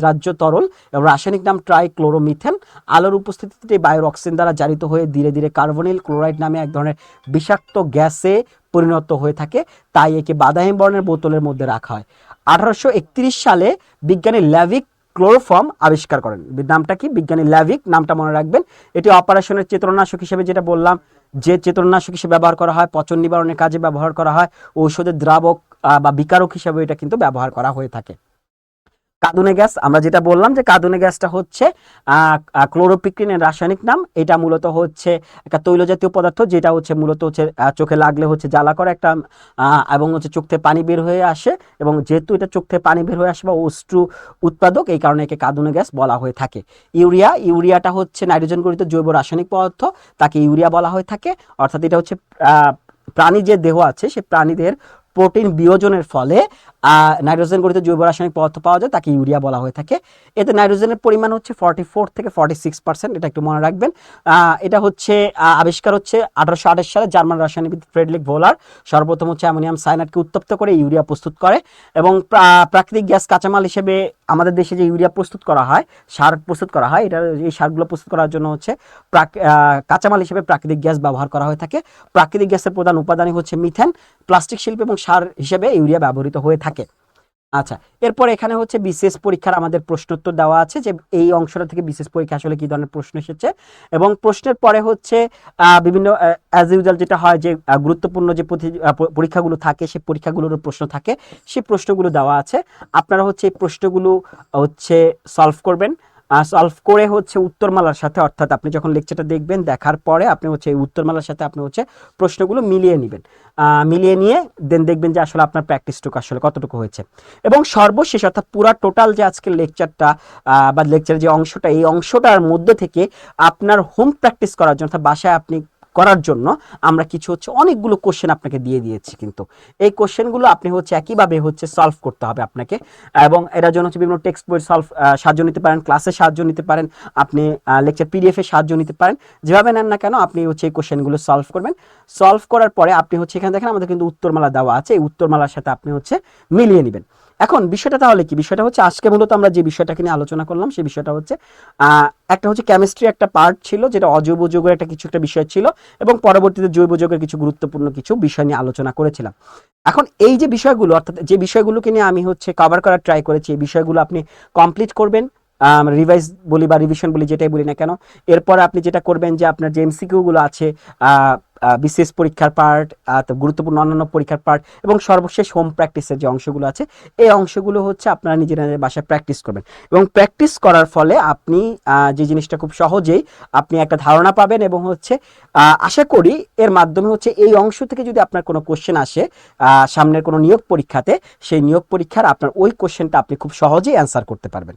দ্রাজ্য তরল, এবং রাসায়নিক নাম ট্রাইক্লোরোমিথেন। আলোর উপস্থিতিতে বায়ুর অক্সিজেন দ্বারা জারিত হয়ে ধীরে ধীরে কার্বনিল ক্লোরাইড নামে এক ধরনের বিষাক্ত গ্যাসে পরিণত হয়ে থাকে, তাই একে বাদামি বর্ণের বোতলের মধ্যে রাখা হয়। 1831 সালে বিজ্ঞানী ল্যাভিক ক্লোরোফর্ম আবিষ্কার করেন। নামটা কি? বিজ্ঞানী ল্যাভিক, নামটা মনে রাখবেন। এটি অপারেশনের চেতনানাশক হিসেবে, যেটা বললাম যে চেতনানাশক হিসেবে ব্যবহার করা হয়, পচন নিবারণের কাজে ব্যবহার করা হয়, ঔষধের দ্রাবক বা বিকারক হিসেবে এটা কিন্তু ব্যবহার করা হয়ে থাকে। কাঁদুনে গ্যাস, আমরা যেটা বললাম যে কাঁদুনে গ্যাসটা হচ্ছে ক্লোরোপিক্রিনের রাসায়নিক নাম। এটা মূলত হচ্ছে একটা তৈল জাতীয় পদার্থ, যেটা হচ্ছে মূলত হচ্ছে চোখে লাগলে হচ্ছে জ্বালা করে একটা, এবং হচ্ছে চোখ থেকে পানি বের হয়ে আসে, এবং যেহেতু এটা চোখ থেকে পানি বের হয়ে আসে বা অশ্রু উৎপাদক, এই কারণে একে কাঁদুনে গ্যাস বলা হয়ে থাকে। ইউরিয়াটা হচ্ছে নাইট্রোজেন গঠিত জৈব রাসায়নিক পদার্থ, তাকে ইউরিয়া বলা হয়ে থাকে, অর্থাৎ এটা হচ্ছে প্রাণী যে দেহ আছে সেই প্রাণীদের প্রোটিন বিয়োজনের ফলে নাইট্রোজেন গঠিত জৈব রাসায়নিক পদার্থ পাওয়া যায়, তাকে ইউরিয়া বলা হয়ে থাকে। এতে নাইট্রোজেনের পরিমাণ হচ্ছে 44 থেকে 46%, এটা একটু মনে রাখবেন। এটা হচ্ছে আবিষ্কার হচ্ছে 1828 সালে জার্মান রাসায়নিকবিদ ফ্রেডরিক ভোলার সর্বপ্রথম হচ্ছে অ্যামোনিয়াম সায়ানাইডকে উত্তপ্ত করে ইউরিয়া প্রস্তুত করে, এবং প্রাকৃতিক গ্যাস কাঁচামাল হিসেবে আমাদের দেশে যে ইউরিয়া প্রস্তুত করা হয়, সার প্রস্তুত করা হয়, এটা এই সারগুলো প্রস্তুত করার জন্য হচ্ছে কাঁচামাল হিসেবে প্রাকৃতিক গ্যাস ব্যবহার করা হয়ে থাকে। প্রাকৃতিক গ্যাসের প্রধান উপাদানই হচ্ছে মিথেন। প্লাস্টিক শিল্প এবং সার হিসেবে ইউরিয়া ব্যবহৃত হয়ে থাকে। আচ্ছা, এরপর এখানে হচ্ছে বিশেষ পরীক্ষার আমাদের প্রশ্নোত্তর দেওয়া আছে, যে এই অংশটা থেকে বিশেষ পরীক্ষা আসলে কি ধরনের প্রশ্ন এসেছে, এবং প্রশ্নের পরে হচ্ছে বিভিন্ন অ্যাজ ইউজুয়াল যেটা হয় যে গুরুত্বপূর্ণ যে পরীক্ষাগুলো থাকে সেই পরীক্ষাগুলোর প্রশ্ন থাকে, সেই প্রশ্নগুলো দেওয়া আছে। আপনারা হচ্ছে এই প্রশ্নগুলো হচ্ছে সলভ করবেন। সলভ করে হচ্ছে উত্তরমালার সাথে, অর্থাৎ আপনি যখন লেকচারটা দেখবেন, দেখার পরে আপনি হচ্ছে এই উত্তরমালার সাথে আপনি হচ্ছে প্রশ্নগুলো মিলিয়ে নেবেন। মিলিয়ে নিয়ে দেন দেখবেন যে আসলে আপনার প্র্যাকটিসটুকু আসলে কতটুকু হয়েছে। এবং সর্বশেষ অর্থাৎ পুরা টোটাল যে আজকের লেকচারটা বা লেকচারের যে অংশটা, এই অংশটার মধ্যে থেকে আপনার হোম প্র্যাকটিস করার জন্য, অর্থাৎ বাসায় আপনি করার জন্য আমরা কিছু হচ্ছে অনেকগুলো কোশ্চেন আপনাকে দিয়ে দিয়েছি। কিন্তু এই কোশ্চেনগুলো আপনি হচ্ছে একইভাবে হচ্ছে সলভ করতে হবে আপনাকে, এবং এটার জন্য হচ্ছে বিভিন্ন টেক্সট বই সাহায্য নিতে পারেন, ক্লাসের সাহায্য নিতে পারেন, আপনি লেকচার পিডিএফ এর সাহায্য নিতে পারেন। যেভাবে নেন না কেন আপনি হচ্ছে এই কোশ্চেনগুলো সলভ করবেন। সলভ করার পরে আপনি হচ্ছে এখানে দেখেন আমাদের কিন্তু উত্তরমালা দেওয়া আছে, এই উত্তরমালার সাথে আপনি হচ্ছে মিলিয়ে নেবেন। এখন বিষয়টা তাহলে কি, বিষয়টা হচ্ছে আজকে মূলত আমরা যে বিষয়টাকে নিয়ে আলোচনা করলাম সেই বিষয়টা হচ্ছে একটা হচ্ছে কেমিস্ট্রি একটা পার্ট ছিল, যেটা অজৈব যৌগের একটা বিষয় ছিল, এবং পরবর্তীতে জৈব যৌগের কিছু গুরুত্বপূর্ণ কিছু বিষয় নিয়ে আলোচনা করেছিলাম। এখন এই যে বিষয়গুলো, অর্থাৎ যে বিষয়গুলোকে নিয়ে আমি হচ্ছে কভার করার ট্রাই করেছি, এই বিষয়গুলো আপনি কমপ্লিট করবেন, রিভাইজ বলি বা রিভিশন বলি, যেটাই বলি না কেন। এরপর আপনি যেটা করবেন যে আপনার যে এমসিকিউ গুলো আছে, বিশেষ পরীক্ষার পার্ট, গুরুত্বপূর্ণ অন্যান্য পরীক্ষার পার্ট, এবং সর্বশেষ হোম প্র্যাকটিসের যে অংশগুলো আছে, এই অংশগুলো হচ্ছে আপনারা নিজেরা বাসায় প্র্যাকটিস করবেন। এবং প্র্যাকটিস করার ফলে আপনি যে জিনিসটা খুব সহজেই আপনি একটা ধারণা পাবেন, এবং হচ্ছে আশা করি এর মাধ্যমে হচ্ছে এই অংশ থেকে যদি আপনার কোনো কোশ্চেন আসে সামনের কোনো নিয়োগ পরীক্ষাতে, সেই নিয়োগ পরীক্ষার আপনার ওই কোশ্চেনটা আপনি খুব সহজেই অ্যান্সার করতে পারবেন।